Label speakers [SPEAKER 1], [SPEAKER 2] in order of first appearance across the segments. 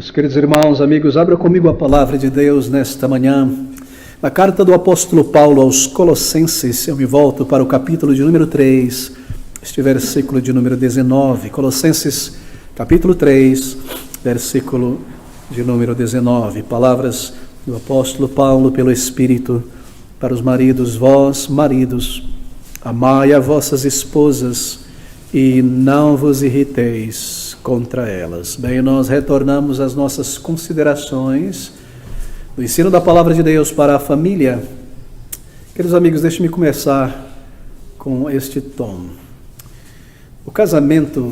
[SPEAKER 1] Meus queridos irmãos, amigos, abra comigo a palavra de Deus nesta manhã. Na carta do apóstolo Paulo aos Colossenses, eu me volto para o capítulo de número 3, este versículo de número 19. Colossenses, capítulo 3, versículo de número 19. Palavras do apóstolo Paulo pelo Espírito para os maridos. Vós, maridos, amai a vossas esposas e não vos irriteis contra elas. Bem, nós retornamos às nossas considerações do ensino da palavra de Deus para a família. Queridos amigos, deixe-me começar com este tom. O casamento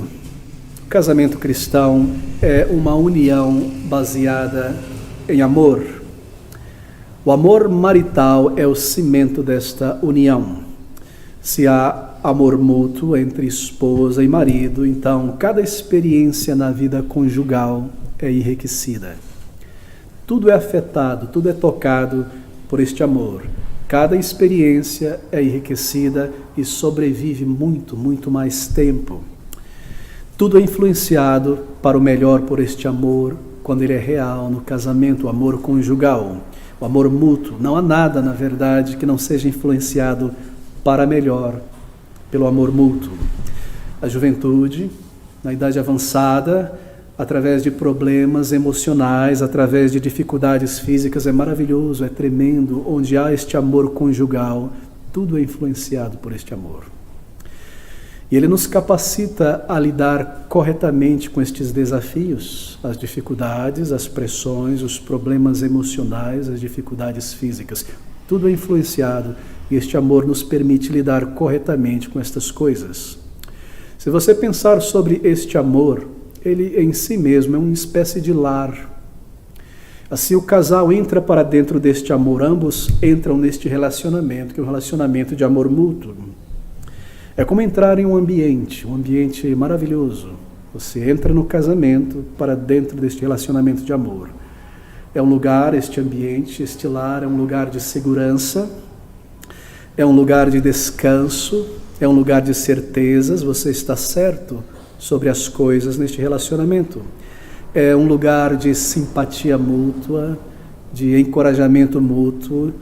[SPEAKER 1] cristão é uma união baseada em amor. O amor marital é o cimento desta união. Se há amor mútuo entre esposa e marido, então cada experiência na vida conjugal é enriquecida. Tudo é afetado, tudo é tocado por este amor. Cada experiência é enriquecida e sobrevive muito mais tempo. Tudo é influenciado para o melhor por este amor, quando ele é real no casamento, o amor conjugal, o amor mútuo. Não há nada, na verdade, que não seja influenciado para melhor pelo amor mútuo. A juventude, na idade avançada, através de problemas emocionais, através de dificuldades físicas, é maravilhoso, é tremendo. Onde há este amor conjugal, tudo é influenciado por este amor. E ele nos capacita a lidar corretamente com estes desafios, as dificuldades, as pressões, os problemas emocionais, as dificuldades físicas. Tudo é influenciado e este amor nos permite lidar corretamente com estas coisas. Se você pensar sobre este amor, ele em si mesmo é uma espécie de lar. Assim o casal entra para dentro deste amor, ambos entram neste relacionamento, que é um relacionamento de amor mútuo. É como entrar em um ambiente maravilhoso. Você entra no casamento para dentro deste relacionamento de amor. É um lugar, este ambiente, este lar, é um lugar de segurança, é um lugar de descanso, é um lugar de certezas, você está certo sobre as coisas neste relacionamento. É um lugar de simpatia mútua, de encorajamento mútuo,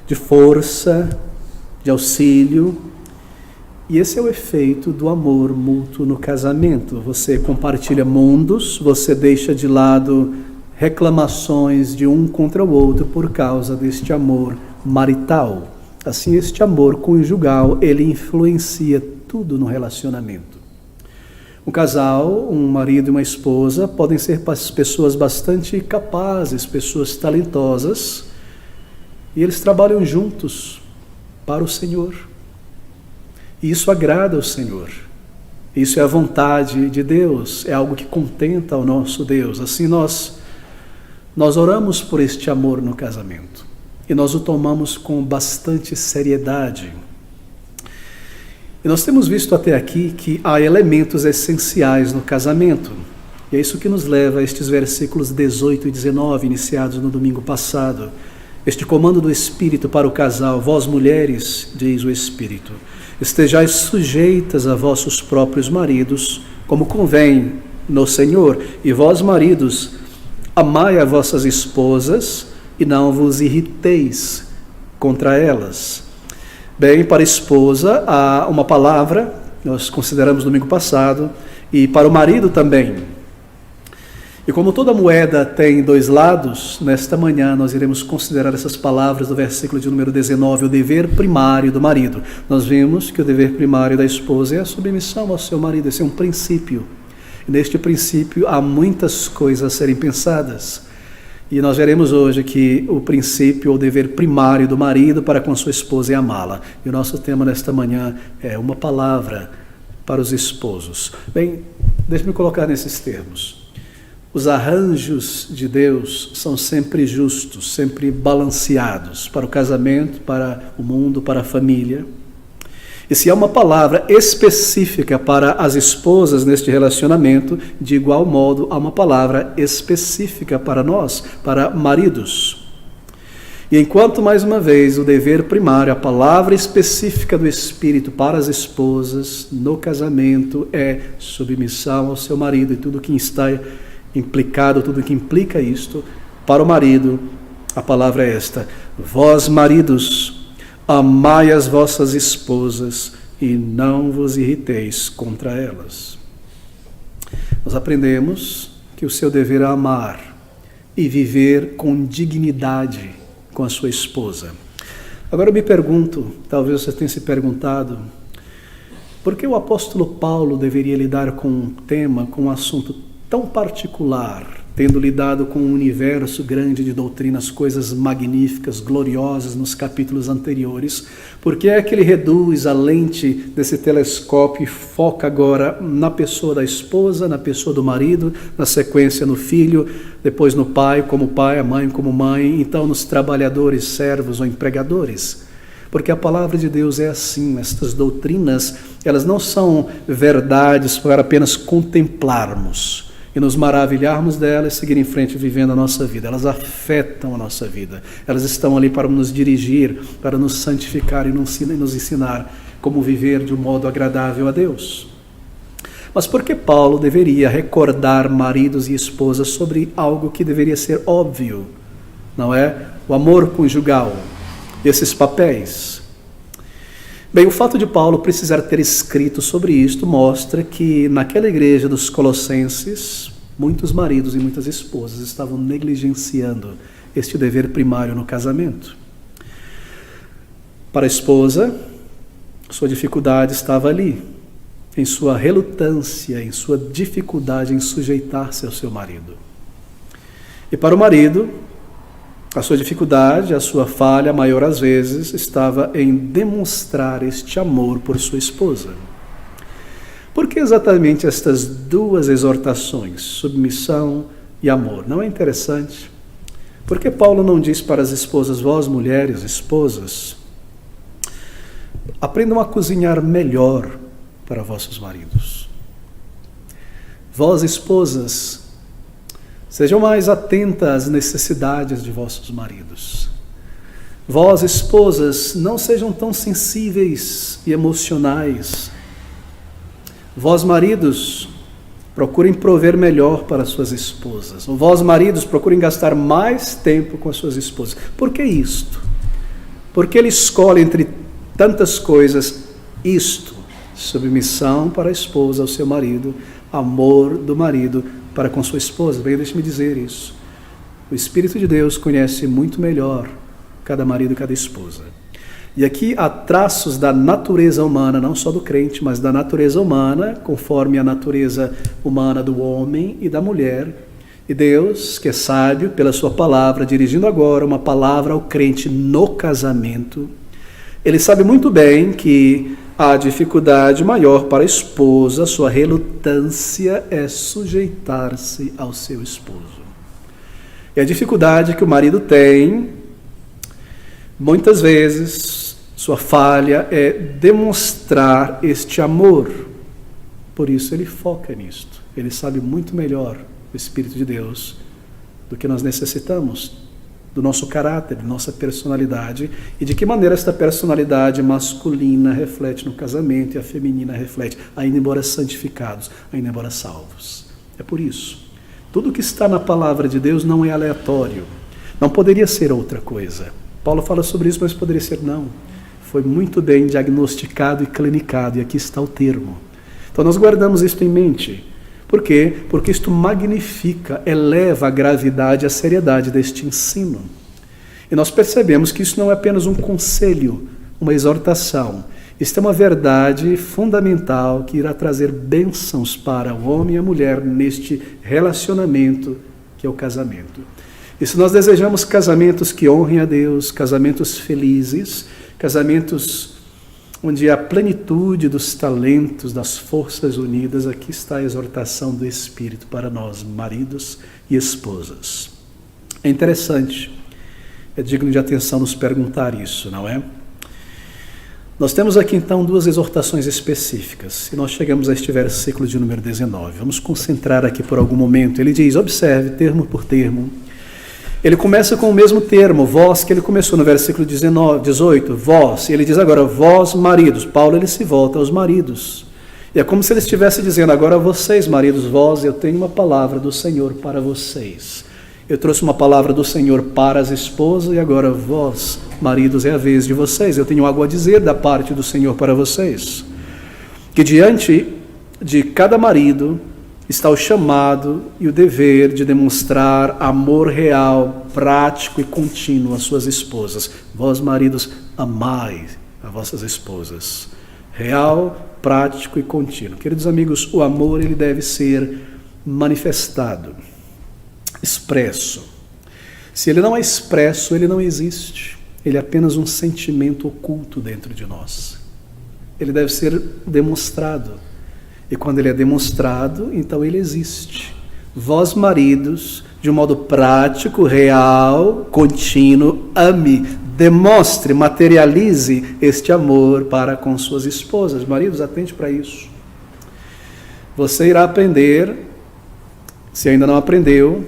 [SPEAKER 1] de força, de auxílio. E esse é o efeito do amor mútuo no casamento. Você compartilha mundos, você deixa de lado reclamações de um contra o outro por causa deste amor marital. Assim, este amor conjugal, ele influencia tudo no relacionamento. Um casal, um marido e uma esposa, podem ser pessoas bastante capazes, pessoas talentosas, e eles trabalham juntos para o Senhor. E isso agrada ao Senhor. Isso é a vontade de Deus, é algo que contenta ao nosso Deus. Assim, nós oramos por este amor no casamento e nós o tomamos com bastante seriedade. E nós temos visto até aqui que há elementos essenciais no casamento. E é isso que nos leva a estes versículos 18 e 19, iniciados no domingo passado. Este comando do Espírito para o casal: vós mulheres, diz o Espírito, estejais sujeitas a vossos próprios maridos, como convém no Senhor. E vós maridos, amai a vossas esposas e não vos irriteis contra elas. Bem, para a esposa há uma palavra, nós consideramos no domingo passado, e para o marido também. E como toda moeda tem dois lados, nesta manhã nós iremos considerar essas palavras do versículo de número 19, o dever primário do marido. Nós vimos que o dever primário da esposa é a submissão ao seu marido, esse é um princípio. E neste princípio há muitas coisas a serem pensadas. E nós veremos hoje que o princípio ou dever primário do marido para com sua esposa é amá-la. E o nosso tema nesta manhã é uma palavra para os esposos. Bem, deixe-me colocar nesses termos. Os arranjos de Deus são sempre justos, sempre balanceados para o casamento, para o mundo, para a família. E se há uma palavra específica para as esposas neste relacionamento, de igual modo há uma palavra específica para nós, para maridos. E enquanto, mais uma vez, o dever primário, a palavra específica do Espírito para as esposas no casamento é submissão ao seu marido e tudo que está implicado tudo o que implica isto. Para o marido, a palavra é esta: vós, maridos, amai as vossas esposas e não vos irriteis contra elas. Nós aprendemos que o seu dever é amar e viver com dignidade com a sua esposa. Agora eu me pergunto, talvez você tenha se perguntado, por que o apóstolo Paulo deveria lidar com um tema, com um assunto tão particular, tendo lidado com um universo grande de doutrinas, coisas magníficas, gloriosas nos capítulos anteriores? Por que é que ele reduz a lente desse telescópio e foca agora na pessoa da esposa, na pessoa do marido, na sequência no filho, depois no pai como pai, a mãe como mãe, então nos trabalhadores, servos ou empregadores? Porque a palavra de Deus é assim, estas doutrinas, elas não são verdades para apenas contemplarmos e nos maravilharmos delas e seguir em frente vivendo a nossa vida. Elas afetam a nossa vida. Elas estão ali para nos dirigir, para nos santificar e nos ensinar como viver de um modo agradável a Deus. Mas por que Paulo deveria recordar maridos e esposas sobre algo que deveria ser óbvio? Não é? O amor conjugal, esses papéis. Bem, o fato de Paulo precisar ter escrito sobre isto mostra que naquela igreja dos Colossenses, muitos maridos e muitas esposas estavam negligenciando este dever primário no casamento. Para a esposa, sua dificuldade estava ali, em sua relutância, em sua dificuldade em sujeitar-se ao seu marido. E para o marido, a sua dificuldade, a sua falha maior às vezes estava em demonstrar este amor por sua esposa. Por que exatamente estas duas exortações, submissão e amor? Não é interessante? Por que Paulo não diz para as esposas, vós mulheres, esposas, aprendam a cozinhar melhor para vossos maridos? Vós, esposas, sejam mais atentas às necessidades de vossos maridos. Vós, esposas, não sejam tão sensíveis e emocionais. Vós, maridos, procurem prover melhor para suas esposas. Ou vós, maridos, procurem gastar mais tempo com as suas esposas. Por que isto? Porque ele escolhe entre tantas coisas isto: submissão para a esposa ao seu marido, amor do marido para com sua esposa. Bem, deixe-me dizer isso. O Espírito de Deus conhece muito melhor cada marido e cada esposa. E aqui há traços da natureza humana, não só do crente, mas da natureza humana, conforme a natureza humana do homem e da mulher. E Deus, que é sábio pela sua palavra, dirigindo agora uma palavra ao crente no casamento, ele sabe muito bem que a dificuldade maior para a esposa, a sua relutância é sujeitar-se ao seu esposo. E a dificuldade que o marido tem, muitas vezes, sua falha é demonstrar este amor. Por isso ele foca nisto. Ele sabe muito melhor, o Espírito de Deus, do que nós necessitamos, do nosso caráter, da nossa personalidade, e de que maneira esta personalidade masculina reflete no casamento e a feminina reflete, ainda embora santificados, ainda embora salvos. É por isso. Tudo que está na palavra de Deus não é aleatório. Não poderia ser outra coisa. Paulo fala sobre isso, mas poderia ser não. Foi muito bem diagnosticado e clinicado, e aqui está o termo. Então nós guardamos isto em mente. Por quê? Porque isto magnifica, eleva a gravidade e a seriedade deste ensino. E nós percebemos que isso não é apenas um conselho, uma exortação. Isto é uma verdade fundamental que irá trazer bênçãos para o homem e a mulher neste relacionamento que é o casamento. E se nós desejamos casamentos que honrem a Deus, casamentos felizes, casamentos onde há plenitude dos talentos, das forças unidas, aqui está a exortação do Espírito para nós, maridos e esposas. É interessante, é digno de atenção nos perguntar isso, não é? Nós temos aqui então duas exortações específicas, e nós chegamos a este versículo de número 19. Vamos concentrar aqui por algum momento. Ele diz, observe, termo por termo. Ele começa com o mesmo termo, vós, que ele começou no versículo 18, vós. E ele diz agora, vós maridos. Paulo ele se volta aos maridos. E é como se ele estivesse dizendo: agora vocês, maridos, vós, eu tenho uma palavra do Senhor para vocês. Eu trouxe uma palavra do Senhor para as esposas, e agora vós, maridos, é a vez de vocês. Eu tenho algo a dizer da parte do Senhor para vocês. Que diante de cada marido está o chamado e o dever de demonstrar amor real, prático e contínuo às suas esposas. Vós, maridos, amai as vossas esposas. Real, prático e contínuo. Queridos amigos, o amor ele deve ser manifestado, expresso. Se ele não é expresso, ele não existe. Ele é apenas um sentimento oculto dentro de nós. Ele deve ser demonstrado. E quando ele é demonstrado, então ele existe. Vós, maridos, de um modo prático, real, contínuo, ame, demonstre, materialize este amor para com suas esposas. Maridos, atente para isso. Você irá aprender, se ainda não aprendeu,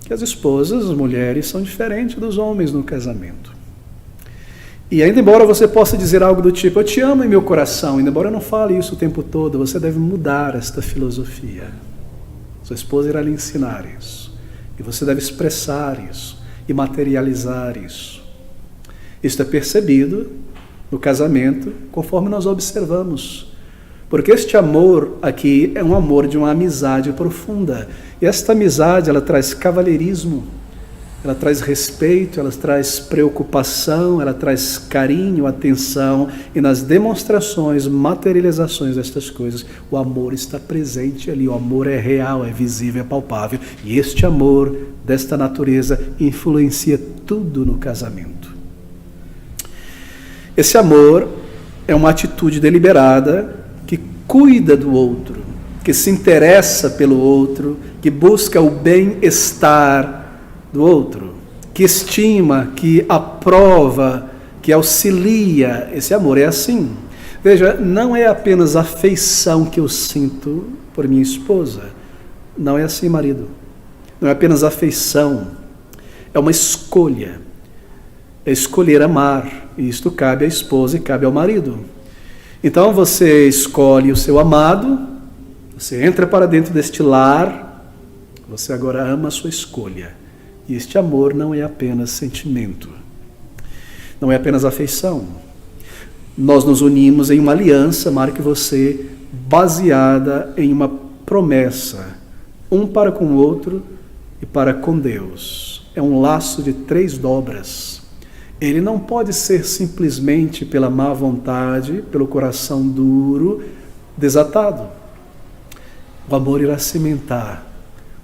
[SPEAKER 1] que as esposas, as mulheres, são diferentes dos homens no casamento. E ainda embora você possa dizer algo do tipo: eu te amo em meu coração, ainda embora eu não fale isso o tempo todo, você deve mudar esta filosofia. Sua esposa irá lhe ensinar isso. E você deve expressar isso e materializar isso. Isso é percebido no casamento conforme nós observamos. Porque este amor aqui é um amor de uma amizade profunda. E esta amizade, ela traz cavalheirismo, ela traz respeito, ela traz preocupação, ela traz carinho, atenção. E nas demonstrações, materializações destas coisas, o amor está presente ali. O amor é real, é visível, é palpável. E este amor desta natureza influencia tudo no casamento. Esse amor é uma atitude deliberada que cuida do outro, que se interessa pelo outro, que busca o bem-estar do outro, que estima, que aprova, que auxilia. Esse amor é assim. Veja, não é apenas afeição que eu sinto por minha esposa. Não é assim, marido. Não é apenas afeição. É uma escolha. É escolher amar. E isto cabe à esposa e cabe ao marido. Então você escolhe o seu amado, você entra para dentro deste lar, você agora ama a sua escolha. E este amor não é apenas sentimento, não é apenas afeição. Nós nos unimos em uma aliança, marque você, baseada em uma promessa, um para com o outro e para com Deus. É um laço de 3 dobras. Ele não pode ser simplesmente pela má vontade, pelo coração duro, desatado. O amor irá cimentar,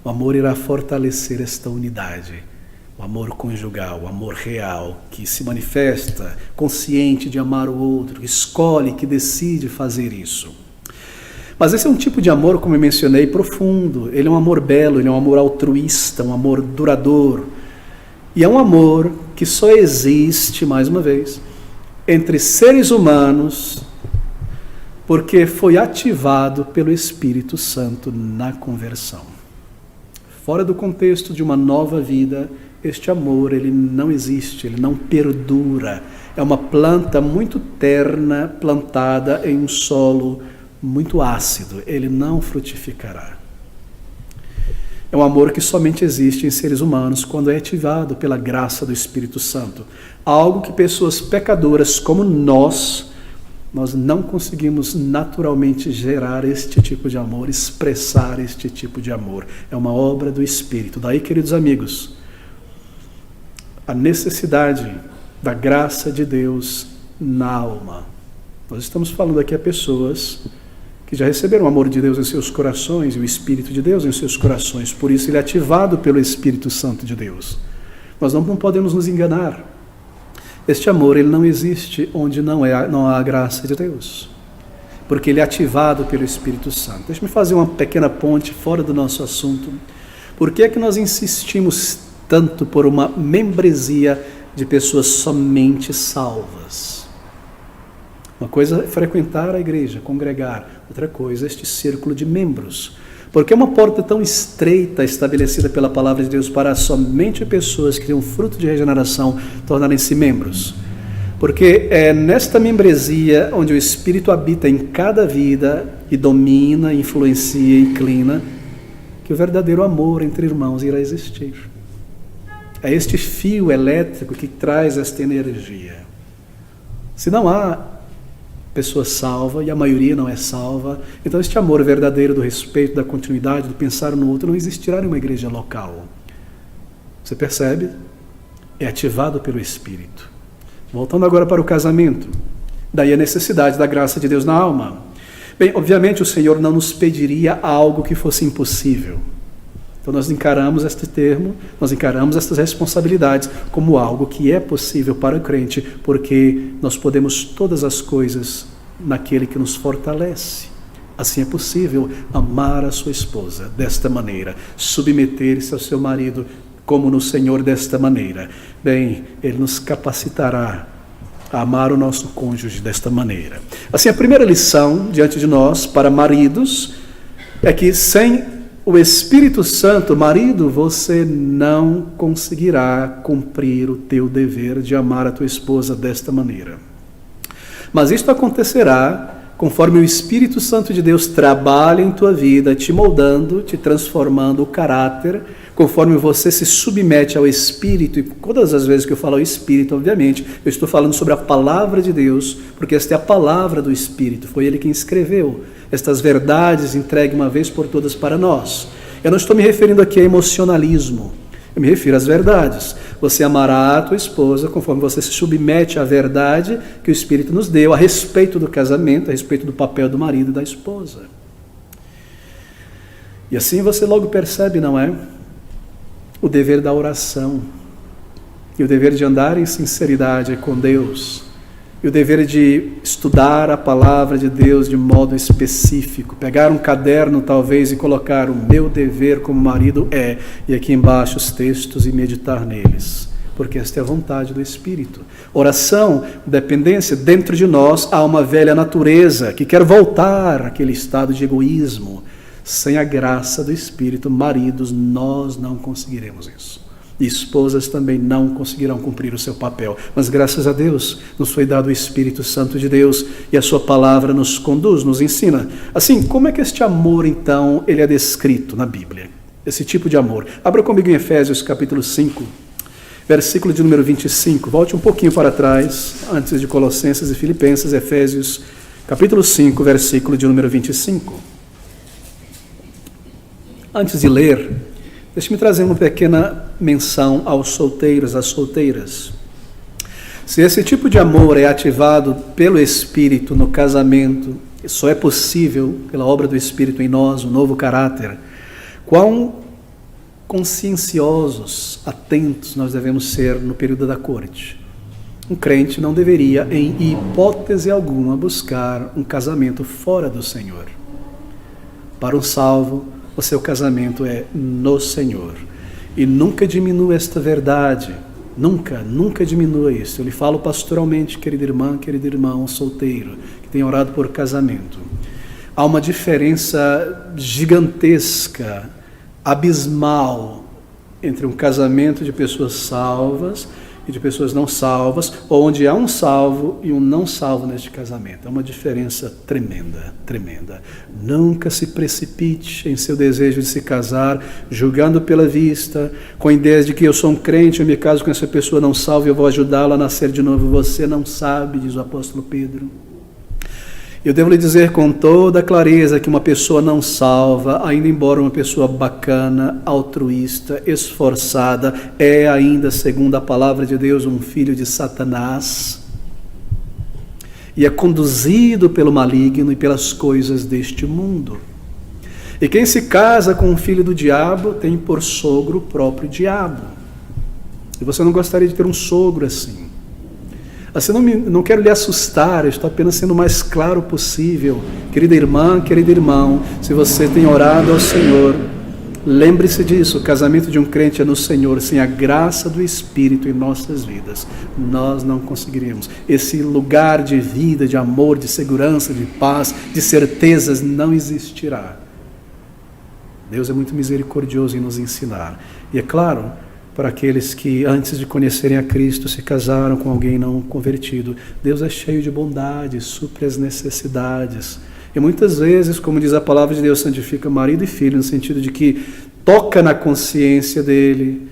[SPEAKER 1] o amor irá fortalecer esta unidade. O amor conjugal, o amor real, que se manifesta consciente de amar o outro, que escolhe, que decide fazer isso. Mas esse é um tipo de amor, como eu mencionei, profundo. Ele é um amor belo, ele é um amor altruísta, um amor duradouro. E é um amor que só existe, mais uma vez, entre seres humanos, porque foi ativado pelo Espírito Santo na conversão. Fora do contexto de uma nova vida, este amor ele não existe, ele não perdura. É uma planta muito terna, plantada em um solo muito ácido. Ele não frutificará. É um amor que somente existe em seres humanos quando é ativado pela graça do Espírito Santo. Algo que pessoas pecadoras como nós não conseguimos naturalmente gerar este tipo de amor, expressar este tipo de amor. É uma obra do Espírito. Daí, queridos amigos, a necessidade da graça de Deus na alma. Nós estamos falando aqui a pessoas que já receberam o amor de Deus em seus corações e o Espírito de Deus em seus corações. Por isso ele é ativado pelo Espírito Santo de Deus. Nós não podemos nos enganar. Este amor ele não existe onde não há a graça de Deus. Porque ele é ativado pelo Espírito Santo. Deixa-me fazer uma pequena ponte fora do nosso assunto. Por que é que nós insistimos tanto por uma membresia de pessoas somente salvas? Uma coisa é frequentar a igreja, congregar. Outra coisa é este círculo de membros. Porque é uma porta tão estreita estabelecida pela palavra de Deus para somente pessoas que têm um fruto de regeneração tornarem-se membros. Porque é nesta membresia onde o Espírito habita em cada vida e domina, influencia, inclina, que o verdadeiro amor entre irmãos irá existir. É este fio elétrico que traz esta energia. Se não há pessoa salva, e a maioria não é salva, então este amor verdadeiro do respeito, da continuidade, do pensar no outro, não existirá em uma igreja local. Você percebe? É ativado pelo Espírito. Voltando agora para o casamento. Daí a necessidade da graça de Deus na alma. Bem, obviamente o Senhor não nos pediria algo que fosse impossível. Então nós encaramos este termo, nós encaramos estas responsabilidades como algo que é possível para o crente, porque nós podemos todas as coisas naquele que nos fortalece. Assim é possível amar a sua esposa desta maneira, submeter-se ao seu marido como no Senhor desta maneira. Bem, Ele nos capacitará a amar o nosso cônjuge desta maneira. Assim, a primeira lição diante de nós, para maridos, é que sem o Espírito Santo, marido, você não conseguirá cumprir o teu dever de amar a tua esposa desta maneira. Mas isto acontecerá conforme o Espírito Santo de Deus trabalha em tua vida, te moldando, te transformando o caráter, conforme você se submete ao Espírito. E todas as vezes que eu falo ao Espírito, obviamente, eu estou falando sobre a palavra de Deus, porque esta é a palavra do Espírito, foi Ele quem escreveu estas verdades, entregue uma vez por todas para nós. Eu não estou me referindo aqui a emocionalismo, eu me refiro às verdades. Você amará a tua esposa conforme você se submete à verdade que o Espírito nos deu a respeito do casamento, a respeito do papel do marido e da esposa. E assim você logo percebe, não é? O dever da oração, e o dever de andar em sinceridade com Deus, e o dever de estudar a palavra de Deus de modo específico, pegar um caderno talvez e colocar o meu dever como marido e aqui embaixo os textos e meditar neles, porque esta é a vontade do Espírito. Oração, dependência, dentro de nós há uma velha natureza que quer voltar àquele estado de egoísmo. Sem a graça do Espírito, maridos, nós não conseguiremos isso. E esposas também não conseguirão cumprir o seu papel. Mas graças a Deus, nos foi dado o Espírito Santo de Deus e a sua palavra nos conduz, nos ensina. Assim, como é que este amor, então, ele é descrito na Bíblia? Esse tipo de amor. Abra comigo em Efésios capítulo 5, versículo de número 25. Volte um pouquinho para trás, antes de Colossenses e Filipenses, Efésios capítulo 5, versículo de número 25. Antes de ler, deixe-me trazer uma pequena menção aos solteiros, às solteiras. Se esse tipo de amor é ativado pelo Espírito no casamento, só é possível pela obra do Espírito em nós, um novo caráter, quão conscienciosos, atentos nós devemos ser no período da corte. Um crente não deveria, em hipótese alguma, buscar um casamento fora do Senhor. Para um salvo, o seu casamento é no Senhor. E nunca diminua esta verdade. Nunca diminua isso. Eu lhe falo pastoralmente, querida irmã, querido irmão, solteiro, que tem orado por casamento. Há uma diferença gigantesca, abismal, entre um casamento de pessoas salvas e de pessoas não salvas, ou onde há um salvo e um não salvo neste casamento. É uma diferença tremenda, tremenda. Nunca se precipite em seu desejo de se casar, julgando pela vista, com ideias de que eu sou um crente, eu me caso com essa pessoa não salva e eu vou ajudá-la a nascer de novo. Você não sabe, diz o apóstolo Pedro. Eu devo lhe dizer com toda clareza que uma pessoa não salva, ainda embora uma pessoa bacana, altruísta, esforçada, é ainda, segundo a palavra de Deus, um filho de Satanás e é conduzido pelo maligno e pelas coisas deste mundo. E quem se casa com um filho do diabo tem por sogro o próprio diabo. E você não gostaria de ter um sogro assim. Assim, não quero lhe assustar, eu estou apenas sendo o mais claro possível. Querida irmã, querido irmão, se você tem orado ao Senhor, lembre-se disso, o casamento de um crente é no Senhor. Sem a graça do Espírito em nossas vidas, nós não conseguiríamos. Esse lugar de vida, de amor, de segurança, de paz, de certezas não existirá. Deus é muito misericordioso em nos ensinar. E é claro, para aqueles que antes de conhecerem a Cristo se casaram com alguém não convertido. Deus é cheio de bondade, supre as necessidades. E muitas vezes, como diz a palavra de Deus, santifica marido e filho, no sentido de que toca na consciência dele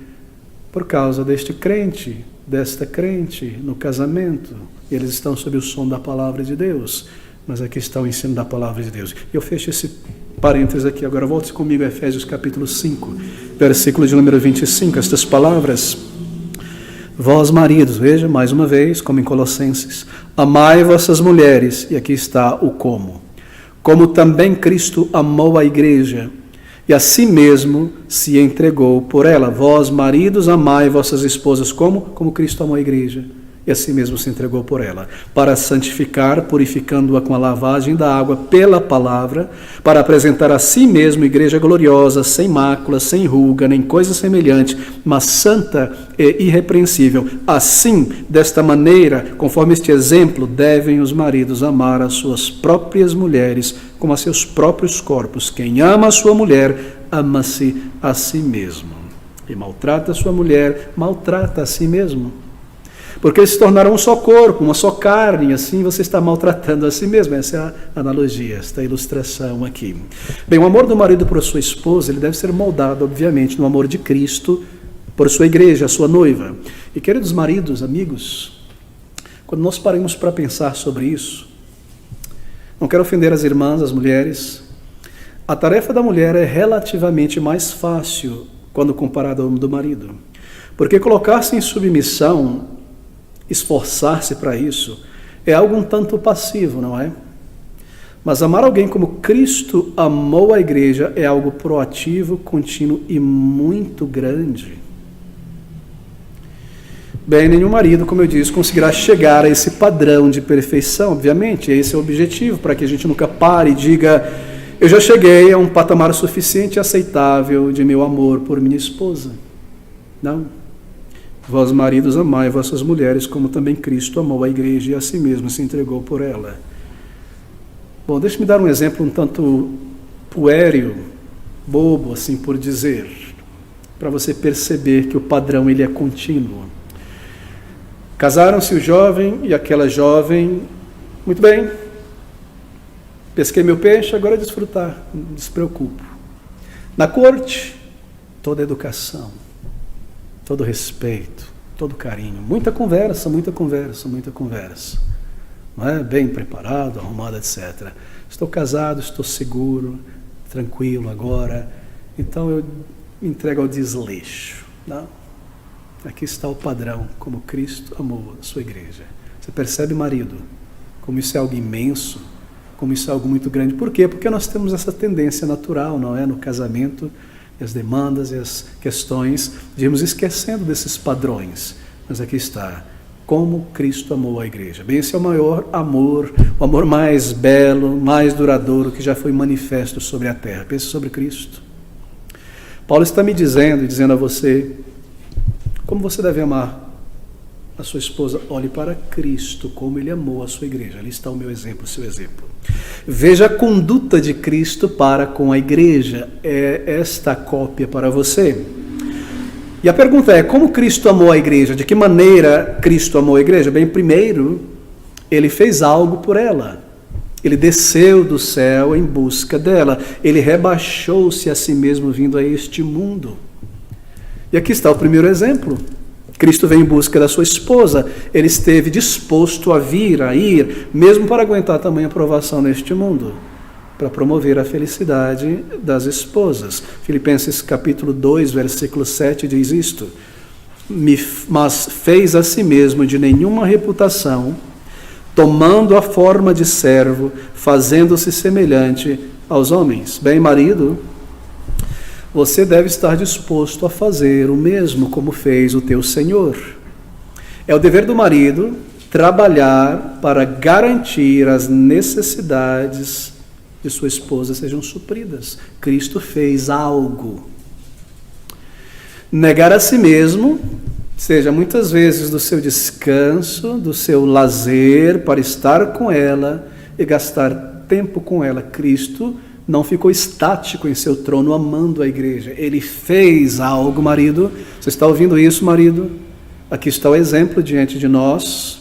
[SPEAKER 1] por causa deste crente, desta crente no casamento. E eles estão sob o som da palavra de Deus, mas aqui está o ensino da palavra de Deus. E eu fecho esse parênteses aqui. Agora volte comigo a Efésios capítulo 5, versículo de número 25, estas palavras. Vós maridos, veja mais uma vez, como em Colossenses, amai vossas mulheres, e aqui está o como também Cristo amou a igreja, e a si mesmo se entregou por ela. Vós maridos, amai vossas esposas, como Cristo amou a igreja, e a si mesmo se entregou por ela, para santificar, purificando-a com a lavagem da água pela palavra, para apresentar a si mesmo igreja gloriosa, sem mácula, sem ruga, nem coisa semelhante, mas santa e irrepreensível. Assim, desta maneira, conforme este exemplo, devem os maridos amar as suas próprias mulheres como a seus próprios corpos. Quem ama a sua mulher, ama-se a si mesmo. E maltrata a sua mulher, maltrata a si mesmo. Porque eles se tornaram um só corpo, uma só carne, assim você está maltratando a si mesmo. Essa é a analogia, esta ilustração aqui. Bem, o amor do marido por sua esposa, ele deve ser moldado, obviamente, no amor de Cristo por sua igreja, a sua noiva. E queridos maridos, amigos, quando nós paramos para pensar sobre isso, não quero ofender as irmãs, as mulheres, a tarefa da mulher é relativamente mais fácil quando comparada ao do marido. Porque colocar-se em submissão, esforçar-se para isso, é algo um tanto passivo, não é? Mas amar alguém como Cristo amou a igreja é algo proativo, contínuo e muito grande. Bem, nenhum marido, como eu disse, conseguirá chegar a esse padrão de perfeição, obviamente, esse é o objetivo, para que a gente nunca pare e diga, eu já cheguei a um patamar suficiente e aceitável de meu amor por minha esposa. Não. Vós, maridos, amai vossas mulheres, como também Cristo amou a igreja e a si mesmo se entregou por ela. Bom, deixe-me dar um exemplo um tanto puéril, bobo, assim por dizer, para você perceber que o padrão ele é contínuo. Casaram-se o jovem e aquela jovem, muito bem, pesquei meu peixe, agora é desfrutar, não despreocupo. Na corte, toda educação, todo respeito, todo carinho, muita conversa, muita conversa, muita conversa. Não é? Bem preparado, arrumado, etc. Estou casado, estou seguro, tranquilo agora, então eu me entrego ao desleixo. Não. Aqui está o padrão, como Cristo amou a sua igreja. Você percebe, marido, como isso é algo imenso, como isso é algo muito grande. Por quê? Porque nós temos essa tendência natural, não é? No casamento, as demandas e as questões, de irmos esquecendo desses padrões. Mas aqui está, como Cristo amou a igreja. Bem, esse é o maior amor, o amor mais belo, mais duradouro que já foi manifesto sobre a terra. Pense sobre Cristo. Paulo está me dizendo a você, como você deve amar a sua esposa. Olhe para Cristo, como Ele amou a sua igreja. Ali está o meu exemplo, o seu exemplo. Veja a conduta de Cristo para com a igreja. É esta a cópia para você. E a pergunta é, como Cristo amou a igreja? De que maneira Cristo amou a igreja? Bem, primeiro, Ele fez algo por ela. Ele desceu do céu em busca dela. Ele rebaixou-se a si mesmo vindo a este mundo. E aqui está o primeiro exemplo. Cristo veio em busca da sua esposa. Ele esteve disposto a ir, mesmo para aguentar tamanha provação neste mundo, para promover a felicidade das esposas. Filipenses capítulo 2, versículo 7 diz isto: mas fez a si mesmo de nenhuma reputação, tomando a forma de servo, fazendo-se semelhante aos homens. Bem, marido, você deve estar disposto a fazer o mesmo como fez o teu Senhor. É o dever do marido trabalhar para garantir as necessidades de sua esposa sejam supridas. Cristo fez algo. Negar a si mesmo, seja muitas vezes do seu descanso, do seu lazer, para estar com ela e gastar tempo com ela. Cristo não ficou estático em seu trono amando a igreja. Ele fez algo, marido. Você está ouvindo isso, marido? Aqui está o exemplo diante de nós.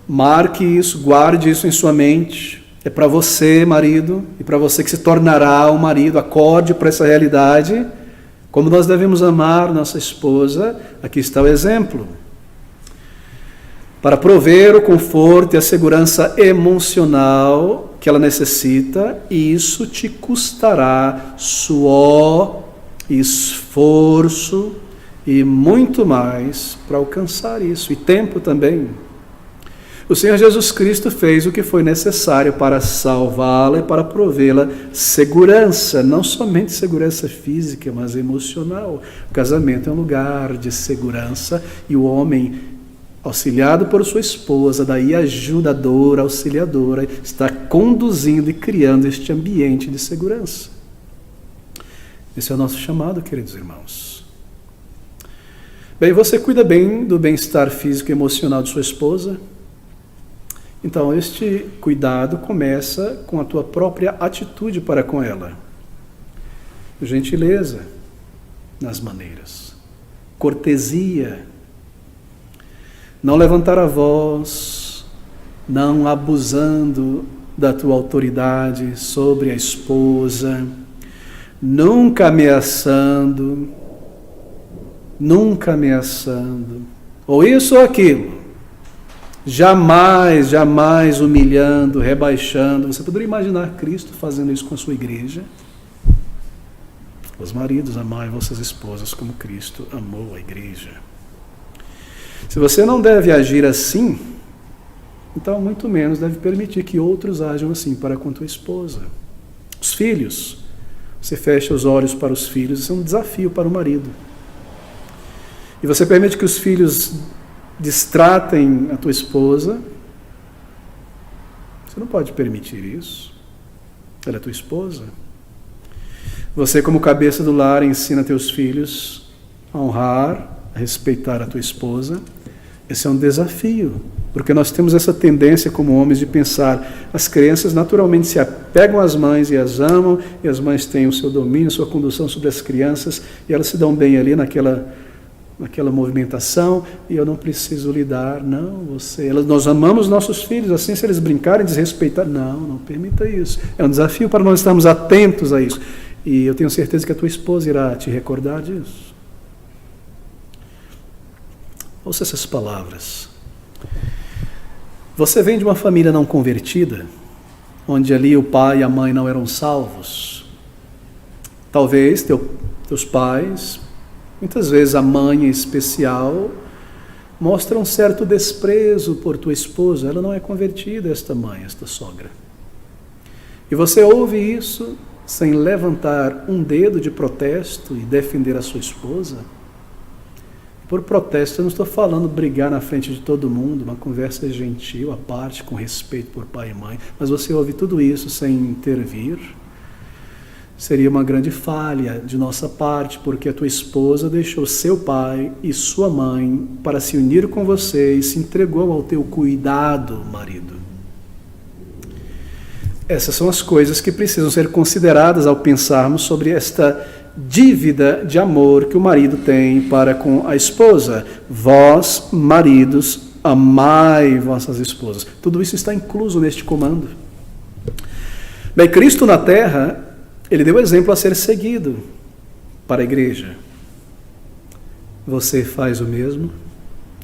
[SPEAKER 1] Marque isso, guarde isso em sua mente. É para você, marido, e para você que se tornará um marido. Acorde para essa realidade. Como nós devemos amar nossa esposa, aqui está o exemplo. Para prover o conforto e a segurança emocional que ela necessita, e isso te custará suor, esforço e muito mais para alcançar isso, e tempo também. O Senhor Jesus Cristo fez o que foi necessário para salvá-la e para provê-la segurança, não somente segurança física, mas emocional. O casamento é um lugar de segurança e o homem, auxiliado por sua esposa, daí ajudadora, auxiliadora, está conduzindo e criando este ambiente de segurança. Esse é o nosso chamado, queridos irmãos. Bem, você cuida bem do bem-estar físico e emocional de sua esposa? Então, este cuidado começa com a tua própria atitude para com ela. Gentileza nas maneiras, cortesia, não levantar a voz, não abusando da tua autoridade sobre a esposa, nunca ameaçando, ou isso ou aquilo. Jamais humilhando, rebaixando. Você poderia imaginar Cristo fazendo isso com a sua igreja? Os maridos, amai vossas esposas como Cristo amou a igreja. Se você não deve agir assim, então muito menos deve permitir que outros ajam assim para com a tua esposa. Os filhos, você fecha os olhos para os filhos, isso é um desafio para o marido. E você permite que os filhos distratem a tua esposa, você não pode permitir isso. Ela é tua esposa. Você, como cabeça do lar, ensina teus filhos a honrar, a respeitar a tua esposa. Esse é um desafio, porque nós temos essa tendência como homens de pensar, as crianças naturalmente se apegam às mães e as amam, e as mães têm o seu domínio, sua condução sobre as crianças, e elas se dão bem ali naquela movimentação, e eu não preciso lidar. Não, nós amamos nossos filhos, assim, se eles brincarem, desrespeitar, não permita isso. É um desafio para nós estarmos atentos a isso, e eu tenho certeza que a tua esposa irá te recordar disso. Ouça essas palavras. Você vem de uma família não convertida, onde ali o pai e a mãe não eram salvos. Talvez teus pais, muitas vezes a mãe em especial, mostra um certo desprezo por tua esposa. Ela não é convertida, esta mãe, esta sogra. E você ouve isso sem levantar um dedo de protesto e defender a sua esposa. Por protesto, eu não estou falando brigar na frente de todo mundo, uma conversa gentil, à parte, com respeito por pai e mãe, mas você ouve tudo isso sem intervir. Seria uma grande falha de nossa parte, porque a tua esposa deixou seu pai e sua mãe para se unir com você e se entregou ao teu cuidado, marido. Essas são as coisas que precisam ser consideradas ao pensarmos sobre esta dívida de amor que o marido tem para com a esposa. Vós, maridos, amai vossas esposas. Tudo isso está incluso neste comando. Bem, Cristo na terra, ele deu exemplo a ser seguido para a igreja. Você faz o mesmo?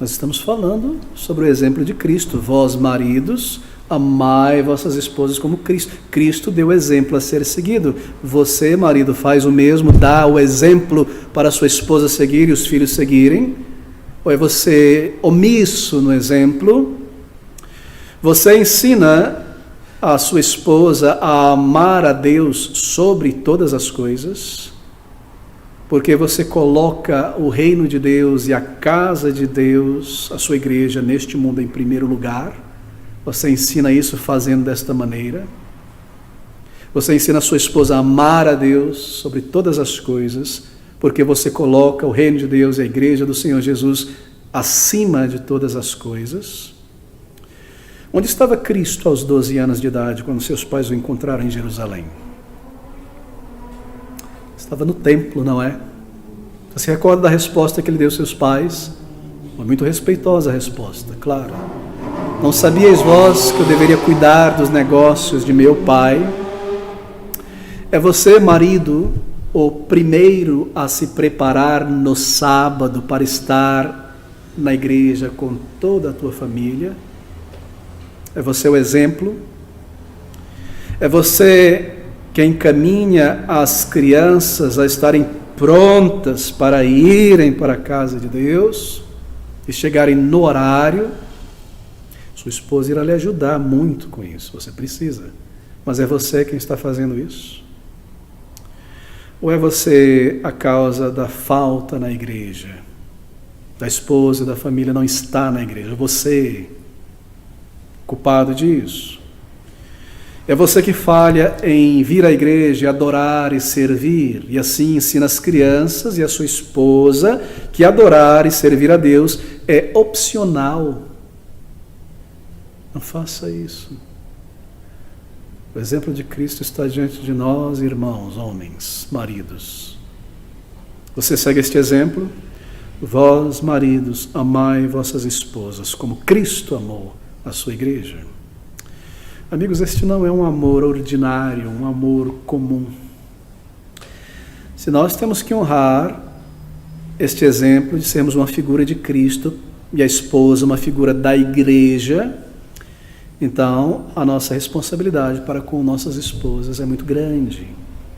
[SPEAKER 1] Nós estamos falando sobre o exemplo de Cristo. Vós, maridos, amai vossas esposas como Cristo. Cristo deu exemplo a ser seguido. Você, marido, faz o mesmo, dá o exemplo para a sua esposa seguir e os filhos seguirem? Ou é você omisso no exemplo? Você ensina a sua esposa a amar a Deus sobre todas as coisas? Porque você coloca o reino de Deus e a casa de Deus, a sua igreja, neste mundo em primeiro lugar? Você ensina isso fazendo desta maneira? Você ensina a sua esposa a amar a Deus sobre todas as coisas, porque você coloca o reino de Deus e a igreja do Senhor Jesus acima de todas as coisas? Onde estava Cristo aos 12 anos de idade, quando seus pais o encontraram em Jerusalém? Estava no templo, não é? Você se recorda da resposta que ele deu aos seus pais? Uma muito respeitosa resposta, claro. Não sabíeis vós que eu deveria cuidar dos negócios de meu pai? É você, marido, o primeiro a se preparar no sábado para estar na igreja com toda a tua família? É você o exemplo? É você que encaminha as crianças a estarem prontas para irem para a casa de Deus e chegarem no horário? Sua esposa irá lhe ajudar muito com isso, você precisa. Mas é você quem está fazendo isso? Ou é você a causa da falta na igreja? Da esposa e da família não está na igreja? Você, culpado disso? É você que falha em vir à igreja, adorar e servir, e assim ensina as crianças e a sua esposa que adorar e servir a Deus é opcional. Não faça isso. O exemplo de Cristo está diante de nós, irmãos, homens, maridos. Você segue este exemplo? Vós, maridos, amai vossas esposas, como Cristo amou a sua igreja. Amigos, este não é um amor ordinário, um amor comum. Se nós temos que honrar este exemplo de sermos uma figura de Cristo e a esposa uma figura da igreja, então a nossa responsabilidade para com nossas esposas é muito grande.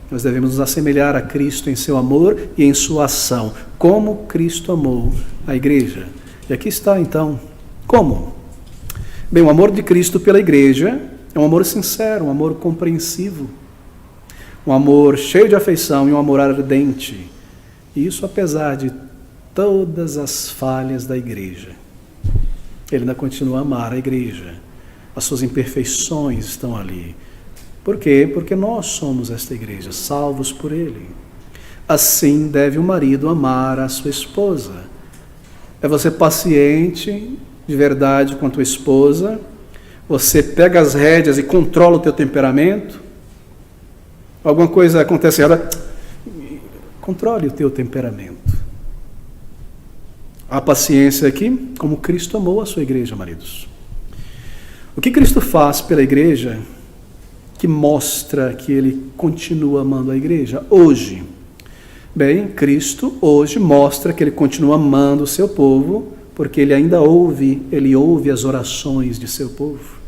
[SPEAKER 1] Nós devemos nos assemelhar a Cristo em seu amor e em sua ação, como Cristo amou a igreja. E aqui está então, como? Bem, o amor de Cristo pela igreja é um amor sincero, um amor compreensivo, um amor cheio de afeição e um amor ardente. E isso apesar de todas as falhas da igreja. Ele ainda continua a amar a igreja. As suas imperfeições estão ali. Por quê? Porque nós somos esta igreja, salvos por Ele. Assim deve o marido amar a sua esposa. É você paciente, de verdade, com a tua esposa? Você pega as rédeas e controla o teu temperamento? Alguma coisa acontece errada? Controle o teu temperamento. A paciência aqui, como Cristo amou a sua igreja, maridos. O que Cristo faz pela igreja que mostra que Ele continua amando a igreja hoje? Bem, Cristo hoje mostra que Ele continua amando o seu povo, porque Ele ainda ouve as orações de seu povo.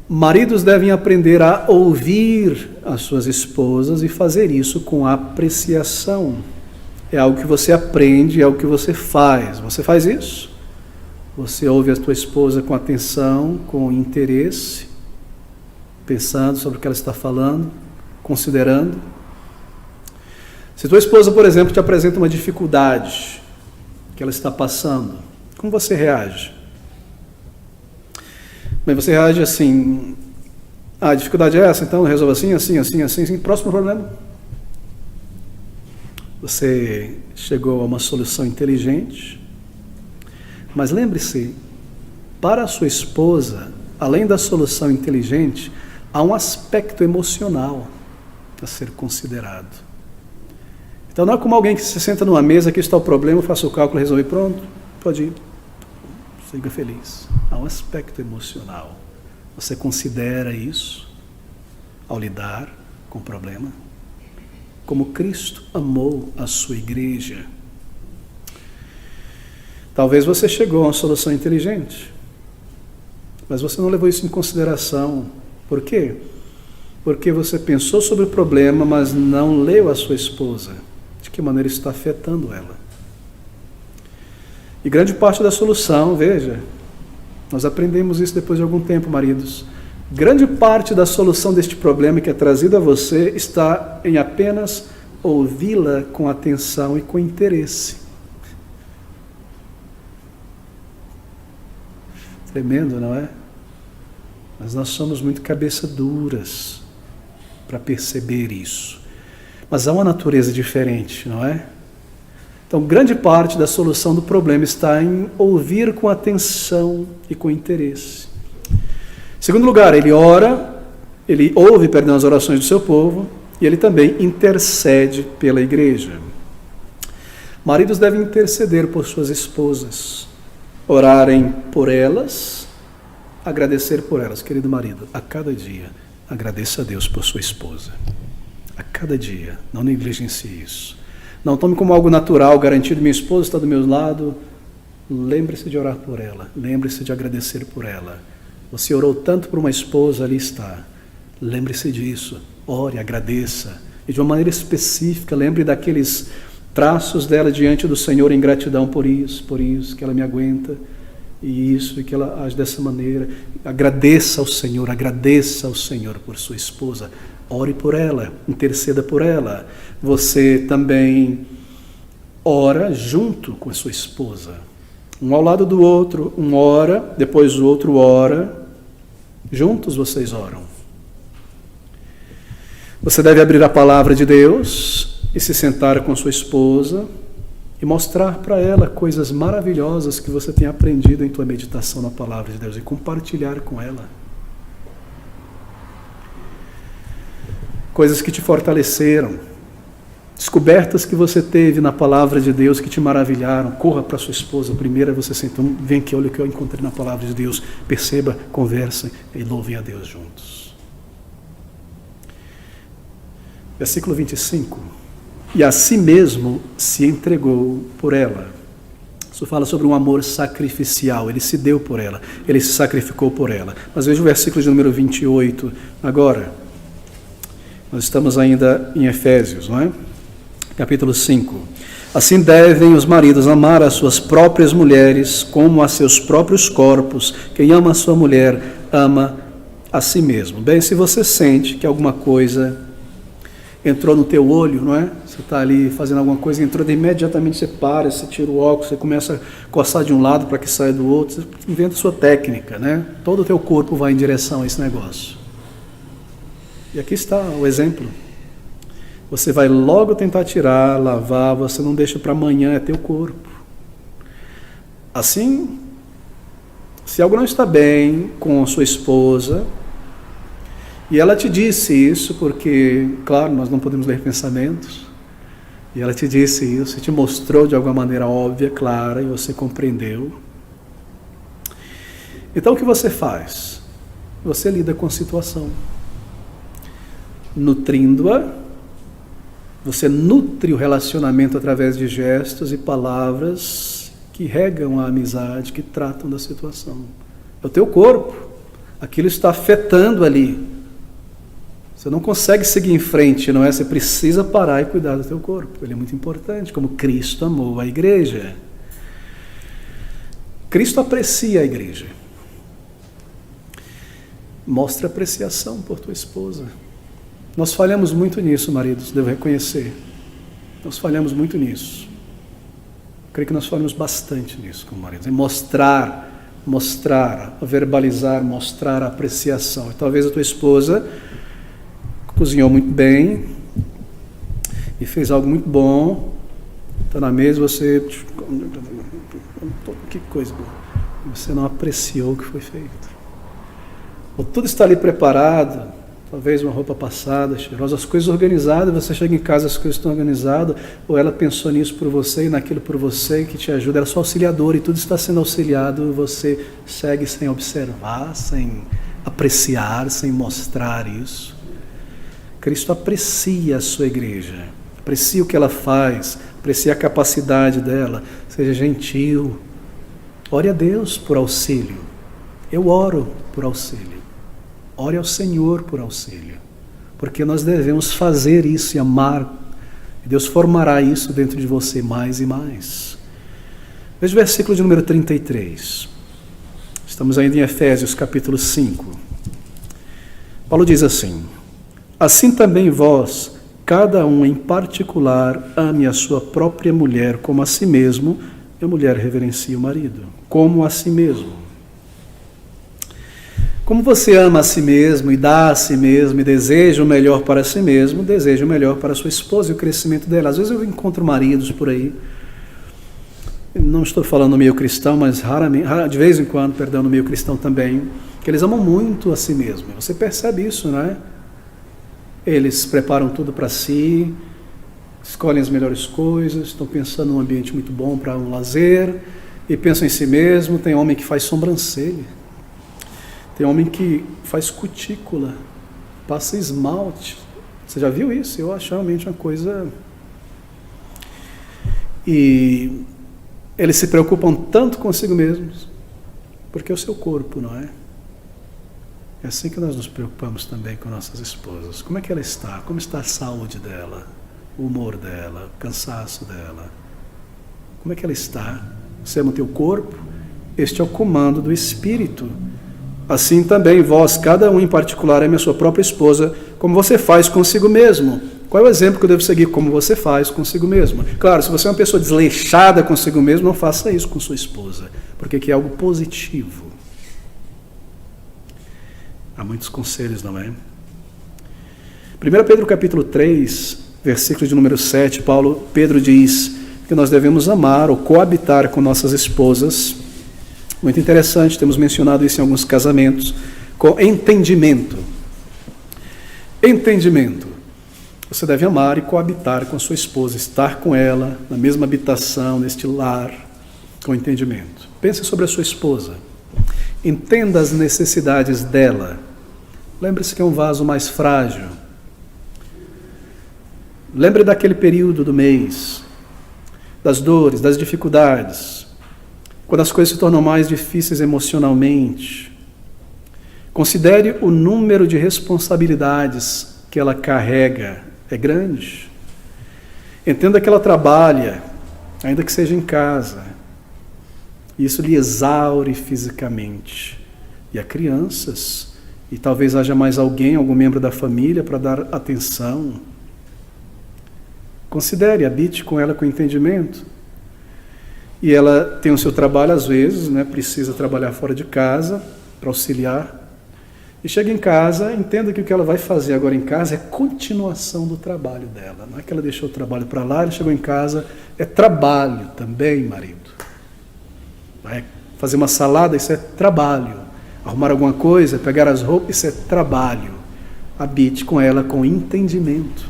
[SPEAKER 1] Maridos devem aprender a ouvir as suas esposas e fazer isso com apreciação. É algo que você aprende, é algo que você faz. Você faz isso? Você ouve a tua esposa com atenção, com interesse, pensando sobre o que ela está falando, considerando. Se tua esposa, por exemplo, te apresenta uma dificuldade que ela está passando, como você reage? Bem, você reage assim: a dificuldade é essa, então resolva assim, assim, assim, assim, assim. Próximo problema. Você chegou a uma solução inteligente. Mas lembre-se, para a sua esposa, além da solução inteligente, há um aspecto emocional a ser considerado. Então não é como alguém que se senta numa mesa, aqui está o problema, faça o cálculo, resolve, pronto, pode ir. Siga feliz. Há um aspecto emocional. Você considera isso ao lidar com o problema? Como Cristo amou a sua igreja. Talvez você chegou a uma solução inteligente, mas você não levou isso em consideração. Por quê? Porque você pensou sobre o problema, mas não leu a sua esposa. De que maneira isso está afetando ela? E grande parte da solução, veja, nós aprendemos isso depois de algum tempo, maridos. Grande parte da solução deste problema que é trazido a você está em apenas ouvi-la com atenção e com interesse. Tremendo, não é? Mas nós somos muito cabeça duras para perceber isso. Mas há uma natureza diferente, não é? Então, grande parte da solução do problema está em ouvir com atenção e com interesse. Em segundo lugar, ele ouve, as orações do seu povo, e ele também intercede pela igreja. Maridos devem interceder por suas esposas, orarem por elas, agradecer por elas. Querido marido, a cada dia, agradeça a Deus por sua esposa. A cada dia, não negligencie isso. Não tome como algo natural, garantido, minha esposa está do meu lado. Lembre-se de orar por ela, lembre-se de agradecer por ela. Você orou tanto por uma esposa, ali está. Lembre-se disso, ore, agradeça. E de uma maneira específica, lembre daqueles traços dela diante do Senhor em gratidão por isso, que ela me aguenta, e que ela age dessa maneira. Agradeça ao Senhor por sua esposa. Ore por ela, interceda por ela. Você também ora junto com a sua esposa. Um ao lado do outro, um ora, depois o outro ora. Juntos vocês oram. Você deve abrir a palavra de Deus e se sentar com sua esposa e mostrar para ela coisas maravilhosas que você tem aprendido em tua meditação na palavra de Deus e compartilhar com ela. Coisas que te fortaleceram, descobertas que você teve na palavra de Deus que te maravilharam. Corra para sua esposa primeiro, você senta, vem aqui, olha o que eu encontrei na palavra de Deus, perceba, conversem e louvem a Deus juntos. Versículo 25. E a si mesmo se entregou por ela. Isso fala sobre um amor sacrificial, ele se deu por ela, ele se sacrificou por ela. Mas veja o versículo de número 28 agora. Nós estamos ainda em Efésios, não é? Capítulo 5. Assim devem os maridos amar as suas próprias mulheres como a seus próprios corpos. Quem ama a sua mulher, ama a si mesmo. Bem, se você sente que alguma coisa entrou no teu olho, não é? Você está ali fazendo alguma coisa, entrou, imediatamente você para, você tira o óculos, você começa a coçar de um lado para que saia do outro, você inventa a sua técnica, né? Todo o teu corpo vai em direção a esse negócio. E aqui está o exemplo. Você vai logo tentar tirar, lavar, você não deixa para amanhã, é teu corpo. Assim, se algo não está bem com a sua esposa, e ela te disse isso, porque, claro, nós não podemos ler pensamentos, e ela te disse isso, e te mostrou de alguma maneira óbvia, clara, e você compreendeu. Então o que você faz? Você lida com a situação. Nutrindo-a, você nutre o relacionamento através de gestos e palavras que regam a amizade, que tratam da situação. É o teu corpo, aquilo está afetando ali. Você não consegue seguir em frente, não é? Você precisa parar e cuidar do teu corpo. Ele é muito importante, como Cristo amou a igreja. Cristo aprecia a igreja. Mostre apreciação por tua esposa. Nós falhamos muito nisso, maridos, devo reconhecer. Nós falhamos muito nisso. Creio que nós falhamos bastante nisso como maridos. Em mostrar, verbalizar, mostrar a apreciação. E talvez a tua esposa cozinhou muito bem e fez algo muito bom. Está na mesa, você... Que coisa boa. Você não apreciou o que foi feito. Ou tudo está ali preparado, talvez uma roupa passada, cheirosa, as coisas organizadas, você chega em casa, as coisas estão organizadas, ou ela pensou nisso por você e naquilo por você, que te ajuda, ela é sua auxiliadora e tudo está sendo auxiliado, você segue sem observar, sem apreciar, sem mostrar isso. Cristo aprecia a sua igreja, aprecia o que ela faz, aprecia a capacidade dela, seja gentil. Ore a Deus por auxílio. Eu oro por auxílio. Ore ao Senhor por auxílio, porque nós devemos fazer isso e amar, e Deus formará isso dentro de você mais e mais. Veja o versículo de número 33. Estamos ainda em Efésios capítulo 5. Paulo diz assim: assim também vós, cada um em particular, ame a sua própria mulher como a si mesmo, e a mulher reverencia o marido, como a si mesmo. Como você ama a si mesmo e dá a si mesmo e deseja o melhor para si mesmo, deseja o melhor para a sua esposa e o crescimento dela. Às vezes eu encontro maridos por aí não estou falando no meio cristão, mas de vez em quando, perdão, no meio cristão também, que eles amam muito a si mesmo. Você percebe isso, não é? Eles preparam tudo para si, escolhem as melhores coisas, estão pensando num ambiente muito bom para um lazer, e pensam em si mesmo. Tem homem que faz sobrancelha, tem homem que faz cutícula, passa esmalte. Você já viu isso? Eu acho realmente uma coisa... E eles se preocupam tanto consigo mesmos, porque é o seu corpo, não é? É assim que nós nos preocupamos também com nossas esposas. Como é que ela está? Como está a saúde dela? O humor dela? O cansaço dela? Como é que ela está? Você ama o teu corpo? Este é o comando do Espírito. Assim também vós, cada um em particular, ame a sua própria esposa, como você faz consigo mesmo. Qual é o exemplo que eu devo seguir? Como você faz consigo mesmo. Claro, se você é uma pessoa desleixada consigo mesmo, não faça isso com sua esposa, porque aqui é algo positivo. Há muitos conselhos, não é? 1 Pedro capítulo 3, versículo de número 7, Pedro diz que nós devemos amar ou coabitar com nossas esposas. Muito interessante, temos mencionado isso em alguns casamentos, com entendimento. Entendimento. Você deve amar e coabitar com sua esposa, estar com ela na mesma habitação, neste lar, com entendimento. Pense sobre a sua esposa. Entenda as necessidades dela. Lembre-se que é um vaso mais frágil. Lembre daquele período do mês, das dores, das dificuldades, quando as coisas se tornam mais difíceis emocionalmente. Considere o número de responsabilidades que ela carrega. É grande. Entenda que ela trabalha, ainda que seja em casa. Isso lhe exaure fisicamente. E há crianças, e talvez haja mais alguém, algum membro da família para dar atenção. Considere, habite com ela com entendimento. E ela tem o seu trabalho às vezes, né, precisa trabalhar fora de casa para auxiliar. E chega em casa, entenda que o que ela vai fazer agora em casa é continuação do trabalho dela. Não é que ela deixou o trabalho para lá, ela chegou em casa, é trabalho também, marido. Vai fazer uma salada, isso é trabalho. Arrumar alguma coisa, pegar as roupas, isso é trabalho. Habite com ela com entendimento.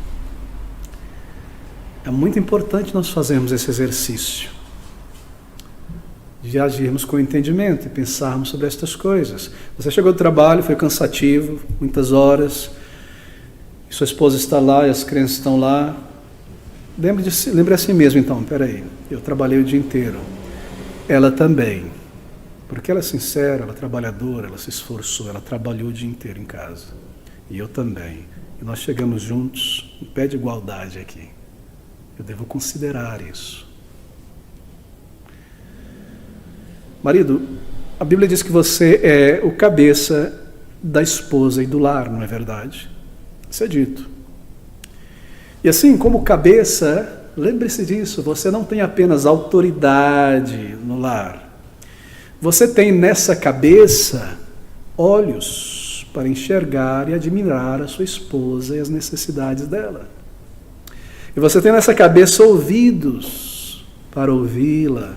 [SPEAKER 1] É muito importante nós fazermos esse exercício de agirmos com entendimento e pensarmos sobre estas coisas. Você chegou do trabalho, foi cansativo, muitas horas, e sua esposa está lá e as crianças estão lá. Lembre a si mesmo então, peraí, eu trabalhei o dia inteiro. Ela também, porque ela é sincera, ela é trabalhadora, ela se esforçou, ela trabalhou o dia inteiro em casa. E eu também. E nós chegamos juntos, em pé de igualdade aqui. Eu devo considerar isso. Marido, a Bíblia diz que você é o cabeça da esposa e do lar, não é verdade? Isso é dito. E assim, como cabeça, lembre-se disso, você não tem apenas autoridade no lar. Você tem nessa cabeça olhos para enxergar e admirar a sua esposa e as necessidades dela. E você tem nessa cabeça ouvidos para ouvi-la.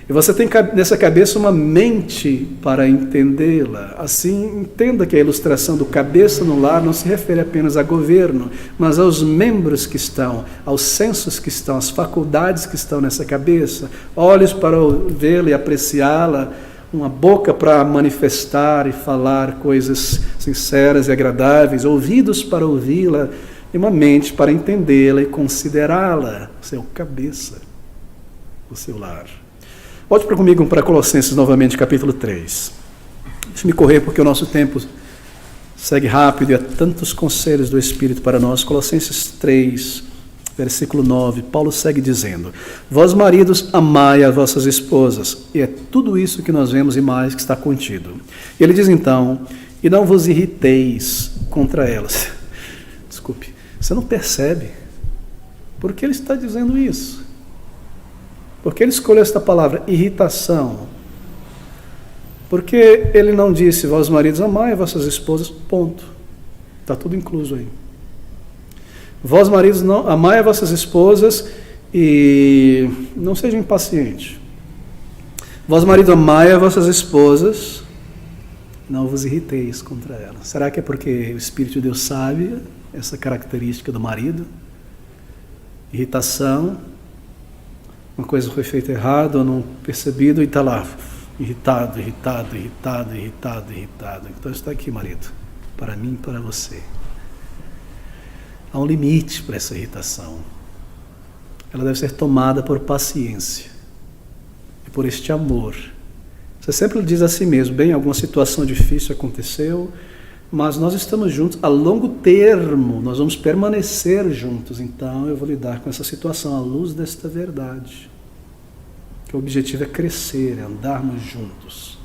[SPEAKER 1] E você tem nessa cabeça uma mente para entendê-la. Assim, entenda que a ilustração do cabeça no lar não se refere apenas a governo, mas aos membros que estão, aos sensos que estão, às faculdades que estão nessa cabeça. Olhos para vê-la e apreciá-la, uma boca para manifestar e falar coisas sinceras e agradáveis, ouvidos para ouvi-la e uma mente para entendê-la e considerá-la. Você é o cabeça do seu lar. Volte comigo para Colossenses novamente, capítulo 3. Deixe-me correr porque o nosso tempo segue rápido e há tantos conselhos do Espírito para nós. Colossenses 3, versículo 9, Paulo segue dizendo: Vós maridos, amai as vossas esposas. E é tudo isso que nós vemos e mais que está contido. E ele diz então: e não vos irriteis contra elas. Desculpe, você não percebe por que ele está dizendo isso? Porque ele escolheu esta palavra, irritação. Porque ele não disse, vós maridos, amai vossas esposas, ponto. Está tudo incluso aí. Vós maridos, não, amai vossas esposas E não seja impaciente. Vós, marido, amai a vossas esposas, não vos irriteis contra elas. Será que é porque o Espírito de Deus sabe essa característica do marido? Irritação, uma coisa foi feita errado ou não percebido e está lá, irritado. Então está aqui, marido, para mim e para você. Há um limite para essa irritação. Ela deve ser tomada por paciência e por este amor. Você sempre diz a si mesmo, bem, alguma situação difícil aconteceu, mas nós estamos juntos a longo termo, nós vamos permanecer juntos, então eu vou lidar com essa situação à luz desta verdade. Que o objetivo é crescer, é andarmos juntos.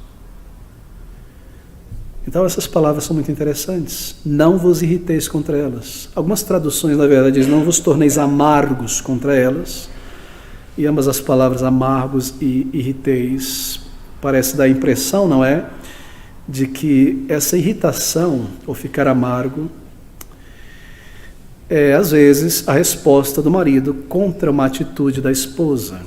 [SPEAKER 1] Então essas palavras são muito interessantes. Não vos irriteis contra elas. Algumas traduções, na verdade, dizem, não vos torneis amargos contra elas. E ambas as palavras amargos e irriteis parece dar a impressão, não é? De que essa irritação, ou ficar amargo, é às vezes a resposta do marido contra uma atitude da esposa.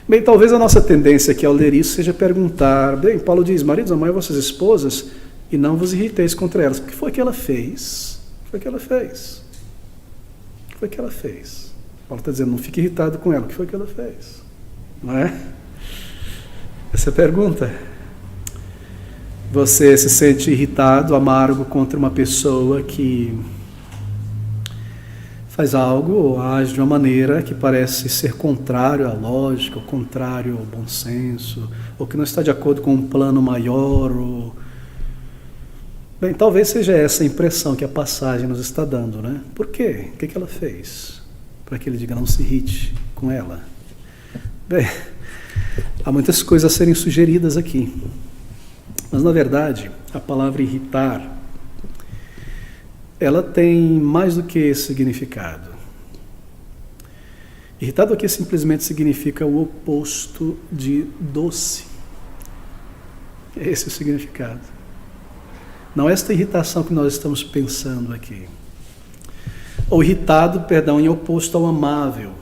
[SPEAKER 1] Bem, talvez a nossa tendência aqui ao ler isso seja perguntar, bem, Paulo diz, maridos, amai vossas esposas e não vos irriteis contra elas. O que foi que ela fez? O que foi que ela fez? O que foi que ela fez? Paulo está dizendo, não fique irritado com ela. O que foi que ela fez? Não é? Essa é a pergunta. Você se sente irritado, amargo contra uma pessoa que faz algo ou age de uma maneira que parece ser contrário à lógica, ou contrário ao bom senso, ou que não está de acordo com um plano maior, ou... Bem, talvez seja essa a impressão que a passagem nos está dando, né? Por quê? O que ela fez? Para que ele diga, não se irrite com ela. Bem, há muitas coisas a serem sugeridas aqui. Mas, na verdade, a palavra irritar, ela tem mais do que esse significado. Irritado aqui simplesmente significa o oposto de doce. Esse é o significado. Não é esta irritação que nós estamos pensando aqui. Ou irritado, perdão, em oposto ao amável.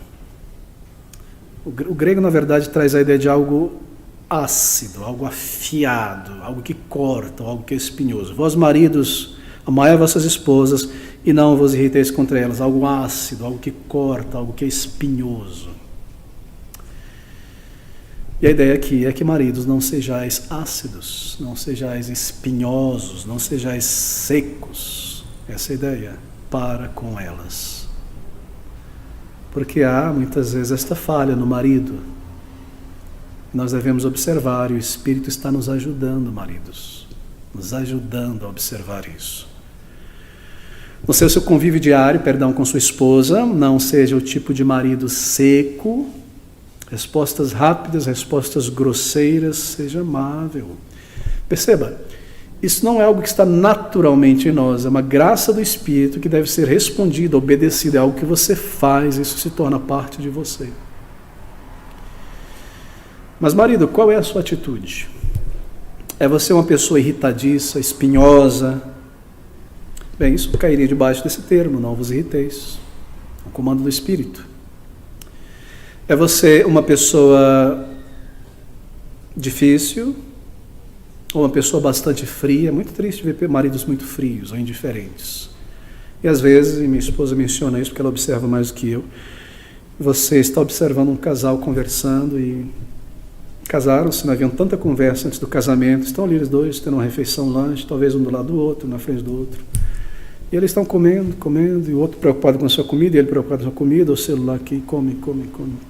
[SPEAKER 1] O grego, na verdade, traz a ideia de algo ácido, algo afiado, algo que corta, algo que é espinhoso. Vós, maridos, amai a vossas esposas e não vos irriteis contra elas. Algo ácido, algo que corta, algo que é espinhoso. E a ideia aqui é que, maridos, não sejais ácidos, não sejais espinhosos, não sejais secos. Essa é a ideia. Para com elas. Porque há, muitas vezes, esta falha no marido. Nós devemos observar, e o Espírito está nos ajudando, maridos. Nos ajudando a observar isso. No seu convívio diário, com sua esposa, não seja o tipo de marido seco, respostas rápidas, respostas grosseiras, seja amável. Perceba, isso não é algo que está naturalmente em nós, é uma graça do Espírito que deve ser respondida, obedecida, é algo que você faz, isso se torna parte de você. Mas, marido, qual é a sua atitude? É você uma pessoa irritadiça, espinhosa? Bem, isso cairia debaixo desse termo, não vos irriteis. O comando do Espírito. É você uma pessoa difícil? Ou uma pessoa bastante fria? É muito triste ver maridos muito frios ou indiferentes. E às vezes, e minha esposa menciona isso porque ela observa mais do que eu, você está observando um casal conversando e casaram-se, não haviam tanta conversa antes do casamento, estão ali os dois tendo uma refeição, lanche, talvez um do lado do outro, na frente do outro. E eles estão comendo, e o outro preocupado com a sua comida, e ele preocupado com a sua comida, o celular aqui, come.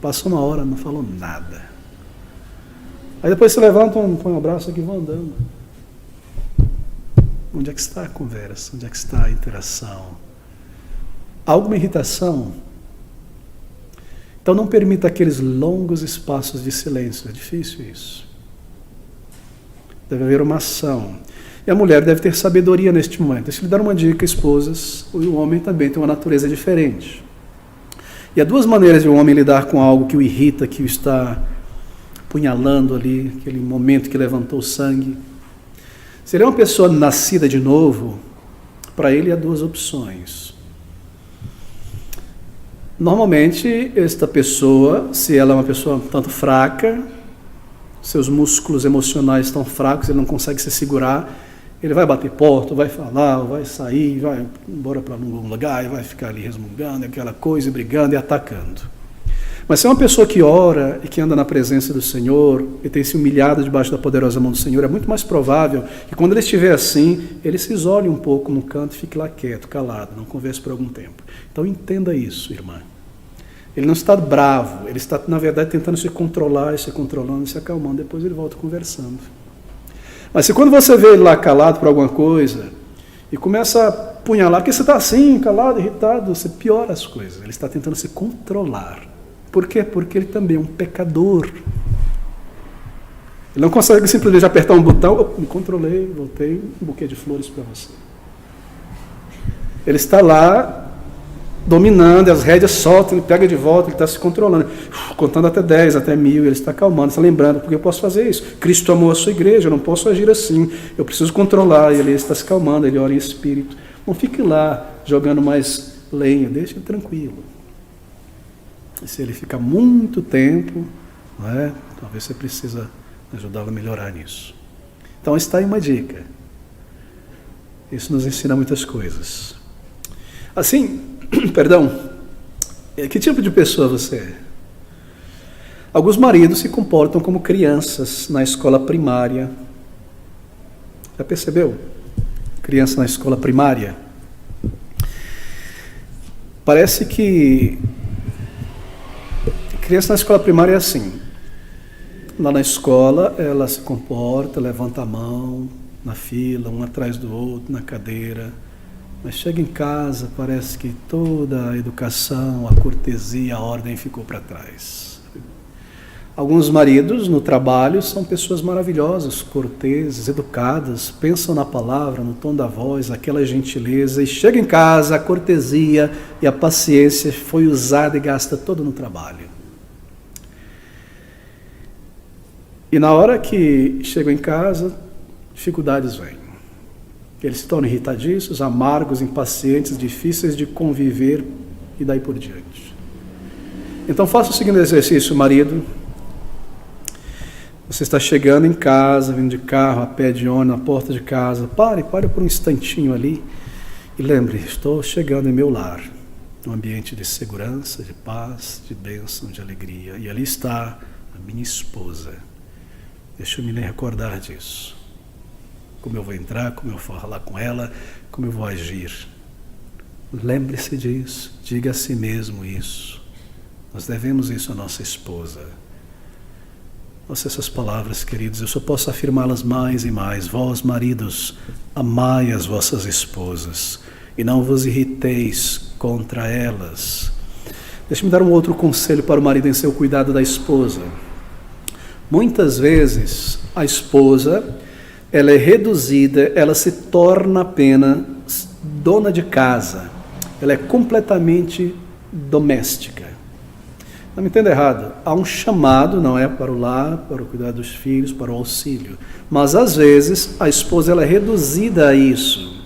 [SPEAKER 1] Passa uma hora, não falou nada. Aí depois se levantam, põe um abraço aqui e vão andando. Onde é que está a conversa? Onde é que está a interação? Há alguma irritação? Então não permita aqueles longos espaços de silêncio, é difícil isso. Deve haver uma ação. E a mulher deve ter sabedoria neste momento. Deixa eu lhe dar uma dica, esposas, o homem também tem uma natureza diferente. E há duas maneiras de um homem lidar com algo que o irrita, que o está apunhalando ali, aquele momento que levantou o sangue. Se ele é uma pessoa nascida de novo, para ele há duas opções. Normalmente, esta pessoa, se ela é uma pessoa um tanto fraca, seus músculos emocionais estão fracos, ele não consegue se segurar, ele vai bater porta, vai falar, vai sair, vai embora para algum lugar e vai ficar ali resmungando, aquela coisa, e brigando e atacando. Mas se é uma pessoa que ora e que anda na presença do Senhor e tem se humilhado debaixo da poderosa mão do Senhor, é muito mais provável que quando ele estiver assim, ele se isole um pouco no canto e fique lá quieto, calado, não converse por algum tempo. Então entenda isso, irmã. Ele não está bravo, ele está, na verdade, tentando se controlar, se controlando, se acalmando, depois ele volta conversando. Mas se quando você vê ele lá calado por alguma coisa e começa a apunhalar, porque você está assim, calado, irritado, você piora as coisas. Ele está tentando se controlar. Por quê? Porque ele também é um pecador. Ele não consegue simplesmente apertar um botão, me controlei, voltei, um buquê de flores para você. Ele está lá dominando, as rédeas soltam, ele pega de volta, ele está se controlando, contando até 10, até 1000, ele está acalmando, está lembrando, porque eu posso fazer isso. Cristo amou a sua igreja, eu não posso agir assim, eu preciso controlar, e ele está se calmando, ele ora em espírito. Não fique lá jogando mais lenha, deixe ele tranquilo. E se ele ficar muito tempo, não é? Talvez você precisa ajudá-lo a melhorar nisso. Então está aí uma dica. Isso nos ensina muitas coisas. Assim, perdão, que tipo de pessoa você é? Alguns maridos se comportam como crianças na escola primária. Já percebeu? Criança na escola primária. Parece que criança na escola primária é assim. Lá na escola, ela se comporta, levanta a mão na fila, um atrás do outro, na cadeira. Mas chega em casa, parece que toda a educação, a cortesia, a ordem ficou para trás. Alguns maridos no trabalho são pessoas maravilhosas, corteses, educadas, pensam na palavra, no tom da voz, aquela gentileza, e chega em casa, a cortesia e a paciência foi usada e gasta todo no trabalho. E na hora que chegam em casa, dificuldades vêm. Eles se tornam irritadiços, amargos, impacientes, difíceis de conviver e daí por diante. Então faça o seguinte exercício, marido. Você está chegando em casa, vindo de carro, a pé, de ônibus, na porta de casa. Pare por um instantinho ali e lembre, estou chegando em meu lar, um ambiente de segurança, de paz, de bênção, de alegria. E ali está a minha esposa. Deixa eu me recordar disso. Como eu vou entrar, como eu vou falar com ela, como eu vou agir. Lembre-se disso, diga a si mesmo isso. Nós devemos isso à nossa esposa. Ouça essas palavras, queridos, eu só posso afirmá-las mais e mais. Vós, maridos, amai as vossas esposas e não vos irriteis contra elas. Deixe-me dar um outro conselho para o marido em seu cuidado da esposa. Muitas vezes, a esposa, ela é reduzida, ela se torna apenas dona de casa. Ela é completamente doméstica. Não me entenda errado, há um chamado, não é para o lar, para o cuidado dos filhos, para o auxílio. Mas às vezes a esposa ela é reduzida a isso.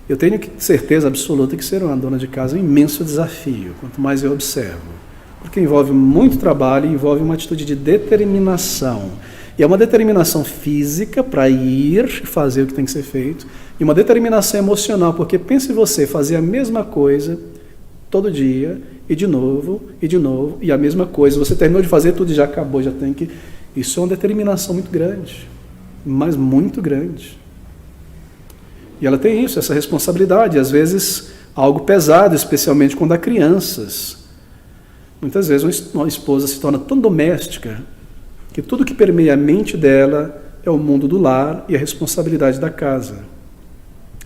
[SPEAKER 1] Eu tenho certeza absoluta que ser uma dona de casa é um imenso desafio, quanto mais eu observo. Porque envolve muito trabalho e envolve uma atitude de determinação. E é uma determinação física para ir fazer o que tem que ser feito, e uma determinação emocional, porque pense você fazer a mesma coisa todo dia, e de novo, e a mesma coisa. Você terminou de fazer tudo e já acabou, já tem que... Isso é uma determinação muito grande, mas muito grande. E ela tem isso, essa responsabilidade, às vezes algo pesado, especialmente quando há crianças. Muitas vezes uma esposa se torna tão doméstica que tudo que permeia a mente dela é o mundo do lar e a responsabilidade da casa.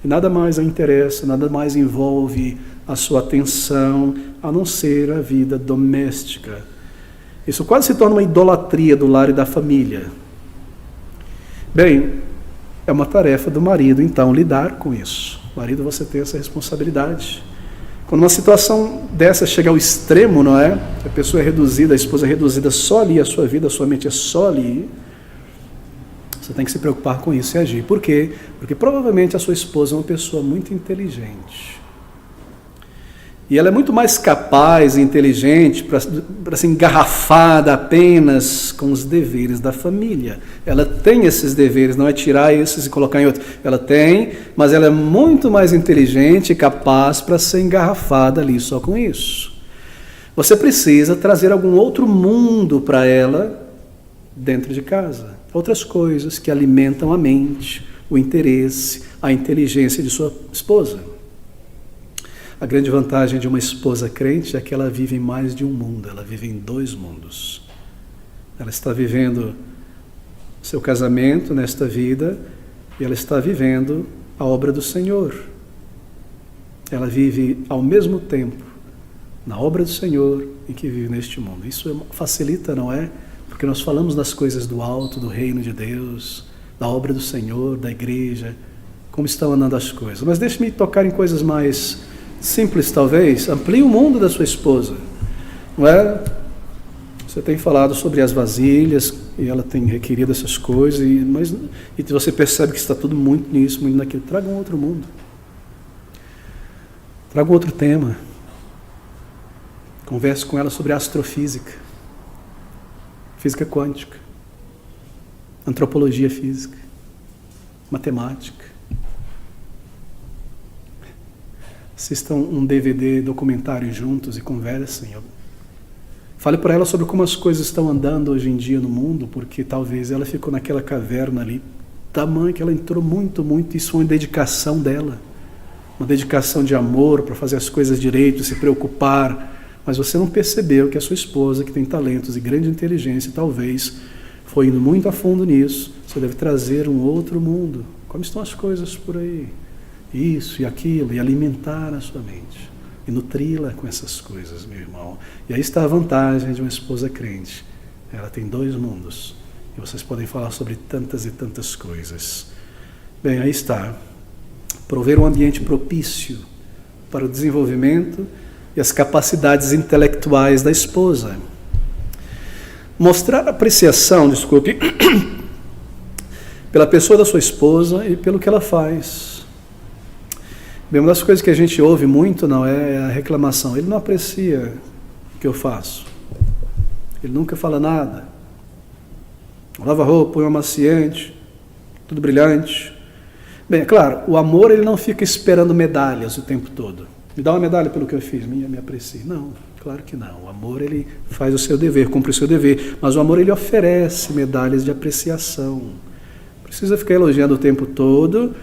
[SPEAKER 1] E nada mais a interessa, nada mais envolve a sua atenção, a não ser a vida doméstica. Isso quase se torna uma idolatria do lar e da família. Bem, é uma tarefa do marido, então, lidar com isso. Marido, você tem essa responsabilidade. Quando uma situação dessa chega ao extremo, não é? A pessoa é reduzida, a esposa é reduzida só ali, a sua vida, a sua mente é só ali. Você tem que se preocupar com isso e agir. Por quê? Porque provavelmente a sua esposa é uma pessoa muito inteligente. E ela é muito mais capaz e inteligente para ser engarrafada apenas com os deveres da família. Ela tem esses deveres, não é tirar esses e colocar em outro. Ela tem, mas ela é muito mais inteligente e capaz para ser engarrafada ali só com isso. Você precisa trazer algum outro mundo para ela dentro de casa. Outras coisas que alimentam a mente, o interesse, a inteligência de sua esposa. A grande vantagem de uma esposa crente é que ela vive em mais de um mundo, ela vive em 2 mundos. Ela está vivendo seu casamento nesta vida e ela está vivendo a obra do Senhor. Ela vive ao mesmo tempo na obra do Senhor e que vive neste mundo. Isso facilita, não é? Porque nós falamos das coisas do alto, do reino de Deus, da obra do Senhor, da igreja, como estão andando as coisas. Mas deixe-me tocar em coisas mais simples, talvez. Amplie o mundo da sua esposa, não é? Você tem falado sobre as vasilhas e ela tem requerido essas coisas, e você percebe que está tudo muito nisso, muito naquilo. Traga um outro mundo. Traga um outro tema. Converse com ela sobre astrofísica, física quântica, antropologia física, matemática. Assistam um DVD documentário juntos e conversem. Fale para ela sobre como as coisas estão andando hoje em dia no mundo, porque talvez ela ficou naquela caverna ali, tamanho que ela entrou muito, isso foi uma dedicação dela, uma dedicação de amor para fazer as coisas direito, se preocupar, mas você não percebeu que a sua esposa, que tem talentos e grande inteligência, talvez foi indo muito a fundo nisso. Você deve trazer um outro mundo. Como estão as coisas por aí? Isso e aquilo, e alimentar a sua mente, e nutri-la com essas coisas, meu irmão. E aí está a vantagem de uma esposa crente. Ela tem 2 mundos, e vocês podem falar sobre tantas e tantas coisas. Bem, aí está. Prover um ambiente propício para o desenvolvimento e as capacidades intelectuais da esposa. Mostrar apreciação, pela pessoa da sua esposa e pelo que ela faz. Bem, uma das coisas que a gente ouve muito não é a reclamação. Ele não aprecia o que eu faço. Ele nunca fala nada. Lava roupa, põe um amaciante, tudo brilhante. Bem, é claro, o amor ele não fica esperando medalhas o tempo todo. Me dá uma medalha pelo que eu fiz, me aprecie. Não, claro que não. O amor ele faz o seu dever, cumpre o seu dever. Mas o amor ele oferece medalhas de apreciação. Precisa ficar elogiando o tempo todo,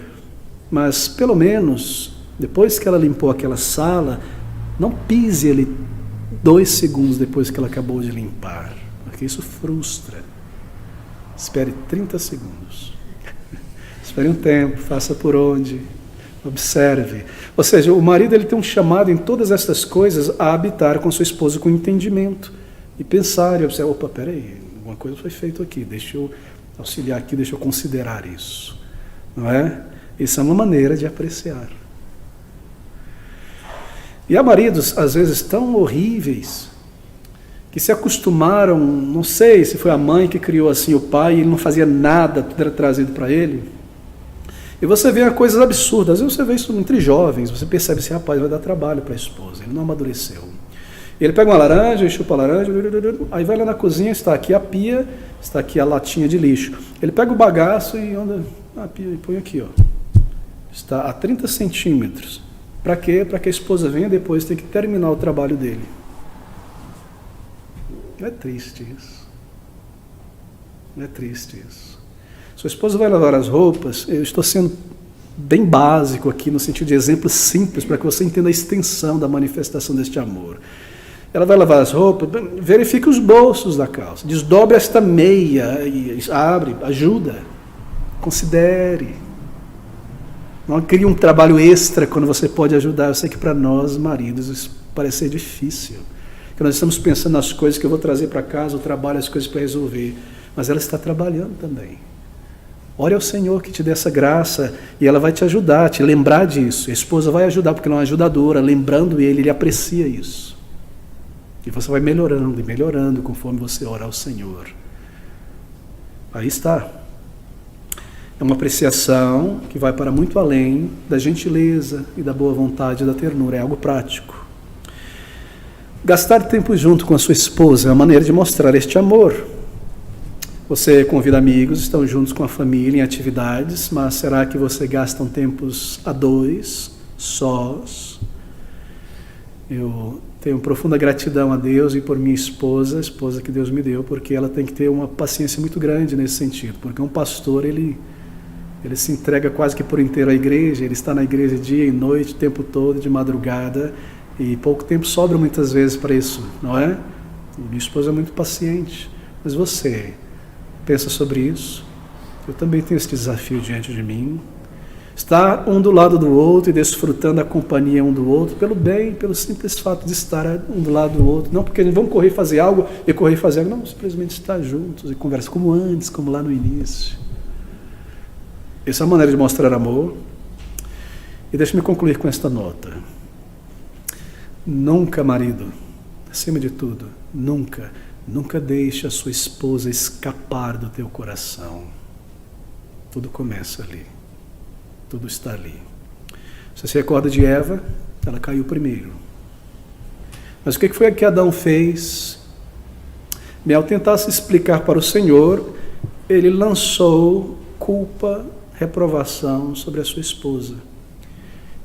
[SPEAKER 1] mas pelo menos depois que ela limpou aquela sala, não pise ele 2 segundos depois que ela acabou de limpar, porque isso frustra. Espere 30 segundos. Espere um tempo, faça por onde, observe. Ou seja, o marido ele tem um chamado em todas estas coisas a habitar com sua esposa com entendimento e pensar e observar, opa, peraí, alguma coisa foi feita aqui, deixa eu auxiliar aqui, deixa eu considerar isso. Não é? Isso é uma maneira de apreciar. E há maridos, às vezes, tão horríveis, que se acostumaram, não sei se foi a mãe que criou assim o pai, e ele não fazia nada, tudo era trazido para ele. E você vê coisas absurdas, às vezes você vê isso entre jovens, você percebe esse rapaz vai dar trabalho para a esposa, ele não amadureceu. Ele pega uma laranja, chupa a laranja, aí vai lá na cozinha, está aqui a pia, está aqui a latinha de lixo. Ele pega o bagaço e anda na pia e põe aqui, ó. Está a 30 centímetros. Para quê? Para que a esposa venha depois ter que terminar o trabalho dele. Não é triste isso? Não é triste isso? Sua esposa vai lavar as roupas, eu estou sendo bem básico aqui, no sentido de exemplo simples, para que você entenda a extensão da manifestação deste amor. Ela vai lavar as roupas, verifique os bolsos da calça, desdobre esta meia, e abre, ajuda, considere. Não crie um trabalho extra quando você pode ajudar. Eu sei que para nós, maridos, isso parece ser difícil. Porque nós estamos pensando nas coisas que eu vou trazer para casa, o trabalho, as coisas para resolver. Mas ela está trabalhando também. Ore ao Senhor que te dê essa graça e ela vai te ajudar, te lembrar disso. A esposa vai ajudar porque ela é uma ajudadora, lembrando ele aprecia isso. E você vai melhorando e melhorando conforme você ora ao Senhor. Aí está. É uma apreciação que vai para muito além da gentileza e da boa vontade e da ternura. É algo prático. Gastar tempo junto com a sua esposa é uma maneira de mostrar este amor. Você convida amigos, estão juntos com a família em atividades, mas será que você gasta tempos a dois, sós? Eu tenho profunda gratidão a Deus e por minha esposa, a esposa que Deus me deu, porque ela tem que ter uma paciência muito grande nesse sentido, porque um pastor, ele se entrega quase que por inteiro à igreja, ele está na igreja dia e noite, o tempo todo, de madrugada, e pouco tempo sobra muitas vezes para isso, não é? E minha esposa é muito paciente, mas você pensa sobre isso? Eu também tenho esse desafio diante de mim. Estar um do lado do outro e desfrutando a companhia um do outro, pelo bem, pelo simples fato de estar um do lado do outro. Não porque vamos correr e fazer algo e correr e fazer algo. Não, simplesmente estar juntos e conversar como antes, como lá no início. Essa é uma maneira de mostrar amor. E deixe-me concluir com esta nota. Nunca, marido, acima de tudo, nunca deixe a sua esposa escapar do teu coração. Tudo começa ali. Tudo está ali. Você se recorda de Eva? Ela caiu primeiro. Mas o que foi que Adão fez? Bem, ao tentar se explicar para o Senhor, ele lançou culpa, reprovação sobre a sua esposa.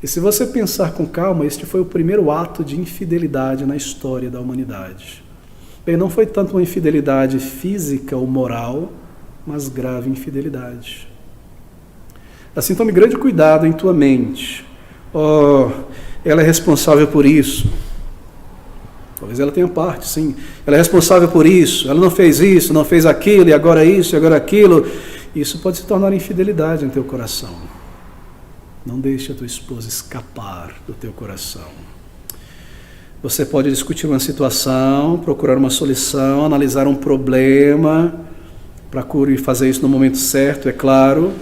[SPEAKER 1] E se você pensar com calma, este foi o primeiro ato de infidelidade na história da humanidade. Bem, não foi tanto uma infidelidade física ou moral, mas grave infidelidade. Assim, tome grande cuidado em tua mente. Oh, ela é responsável por isso. Talvez ela tenha parte, sim. Ela é responsável por isso. Ela não fez isso, não fez aquilo, e agora isso, e agora aquilo. Isso pode se tornar infidelidade em teu coração. Não deixe a tua esposa escapar do teu coração. Você pode discutir uma situação, procurar uma solução, analisar um problema, procure fazer isso no momento certo, é claro.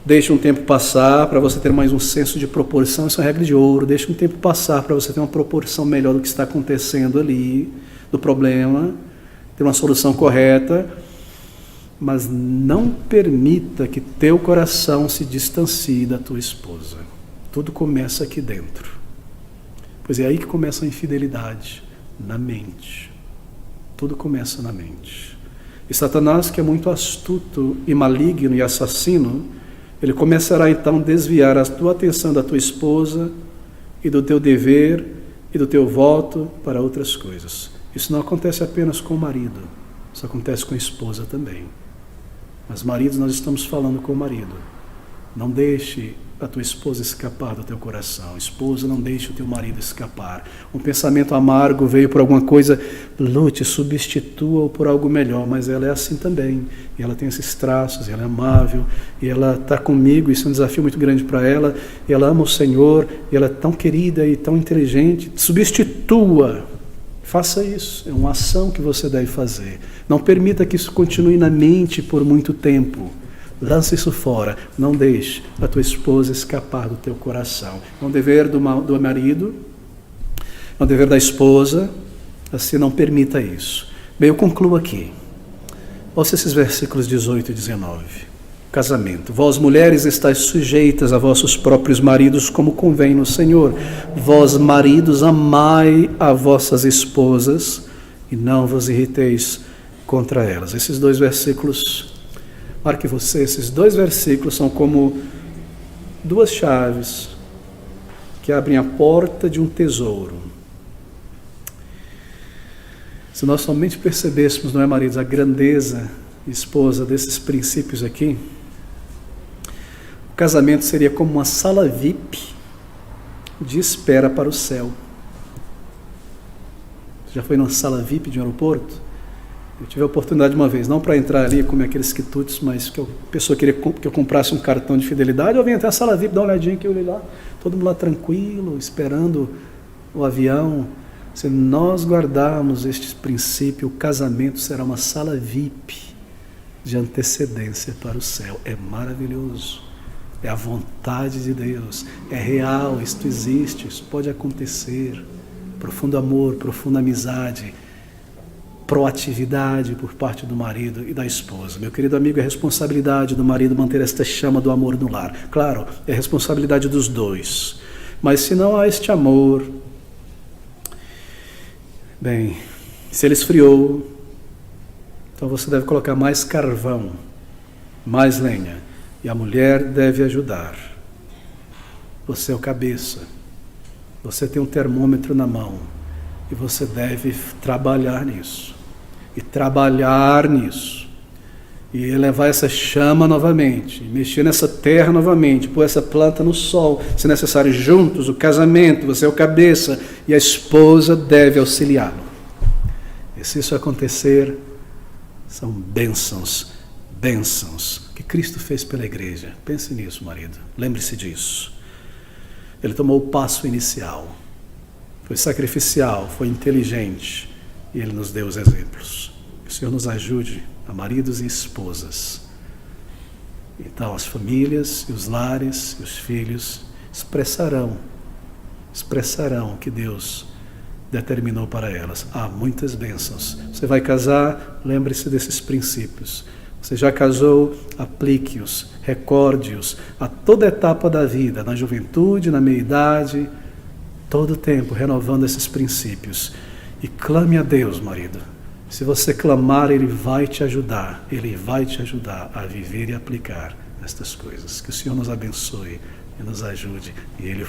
[SPEAKER 1] Deixe um tempo passar para você ter mais um senso de proporção, isso é uma regra de ouro. Deixe um tempo passar para você ter uma proporção melhor do que está acontecendo ali, do problema, ter uma solução correta. Mas não permita que teu coração se distancie da tua esposa. Tudo começa aqui dentro. Pois é aí que começa a infidelidade, na mente. Tudo começa na mente. E Satanás, que é muito astuto e maligno e assassino, ele começará então a desviar a tua atenção da tua esposa e do teu dever e do teu voto para outras coisas. Isso não acontece apenas com o marido, isso acontece com a esposa também. Mas maridos, nós estamos falando com o marido. Não deixe a tua esposa escapar do teu coração. Esposa, não deixe o teu marido escapar. Um pensamento amargo veio por alguma coisa, lute, substitua-o por algo melhor. Mas ela é assim também. E ela tem esses traços, e ela é amável, e ela está comigo, isso é um desafio muito grande para ela. E ela ama o Senhor, e ela é tão querida e tão inteligente. Substitua. Faça isso, é uma ação que você deve fazer. Não permita que isso continue na mente por muito tempo. Lance isso fora. Não deixe a tua esposa escapar do teu coração. É um dever do marido, é um dever da esposa, assim não permita isso. Bem, eu concluo aqui. Ouça esses versículos 18 e 19. Casamento. Vós, mulheres, estáis sujeitas a vossos próprios maridos, como convém no Senhor. Vós, maridos, amai a vossas esposas e não vos irriteis contra elas. Esses dois versículos, marque você, esses dois versículos são como duas chaves que abrem a porta de um tesouro. Se nós somente percebêssemos, não é, maridos, a grandeza, esposa, desses princípios aqui, o casamento seria como uma sala VIP de espera para o céu. Já foi numa sala VIP de um aeroporto? Eu tive a oportunidade uma vez, não para entrar ali como aqueles quitutes, mas que a pessoa queria que eu comprasse um cartão de fidelidade. Eu vim até a sala VIP, dar uma olhadinha que eu olhei lá, todo mundo lá tranquilo, esperando o avião. Se nós guardarmos este princípio, o casamento será uma sala VIP de antecedência para o céu. É maravilhoso. É a vontade de Deus, é real, isto existe, isso pode acontecer. Profundo amor, profunda amizade, proatividade por parte do marido e da esposa. Meu querido amigo, é responsabilidade do marido manter esta chama do amor no lar. Claro, é responsabilidade dos dois. Mas se não há este amor, Bem, se ele esfriou, então você deve colocar mais carvão, mais lenha. E a mulher deve ajudar. Você é o cabeça. Você tem um termômetro na mão. E você deve trabalhar nisso. E trabalhar nisso. E elevar essa chama novamente. Mexer nessa terra novamente. Pôr essa planta no sol. Se necessário, juntos, o casamento. Você é o cabeça. E a esposa deve auxiliá-lo. E se isso acontecer, são bênçãos. Bênçãos que Cristo fez pela igreja. Pense nisso, marido. Lembre-se disso. Ele tomou o passo inicial. Foi sacrificial, foi inteligente. E Ele nos deu os exemplos. Que o Senhor nos ajude a maridos e esposas. Então as famílias e os lares e os filhos expressarão o que Deus determinou para elas. Há muitas bênçãos. Você vai casar, lembre-se desses princípios. Você já casou, aplique-os, recorde-os a toda etapa da vida, na juventude, na meia-idade, todo o tempo, renovando esses princípios. E clame a Deus, marido. Se você clamar, Ele vai te ajudar. Ele vai te ajudar a viver e aplicar estas coisas. Que o Senhor nos abençoe e nos ajude. E Ele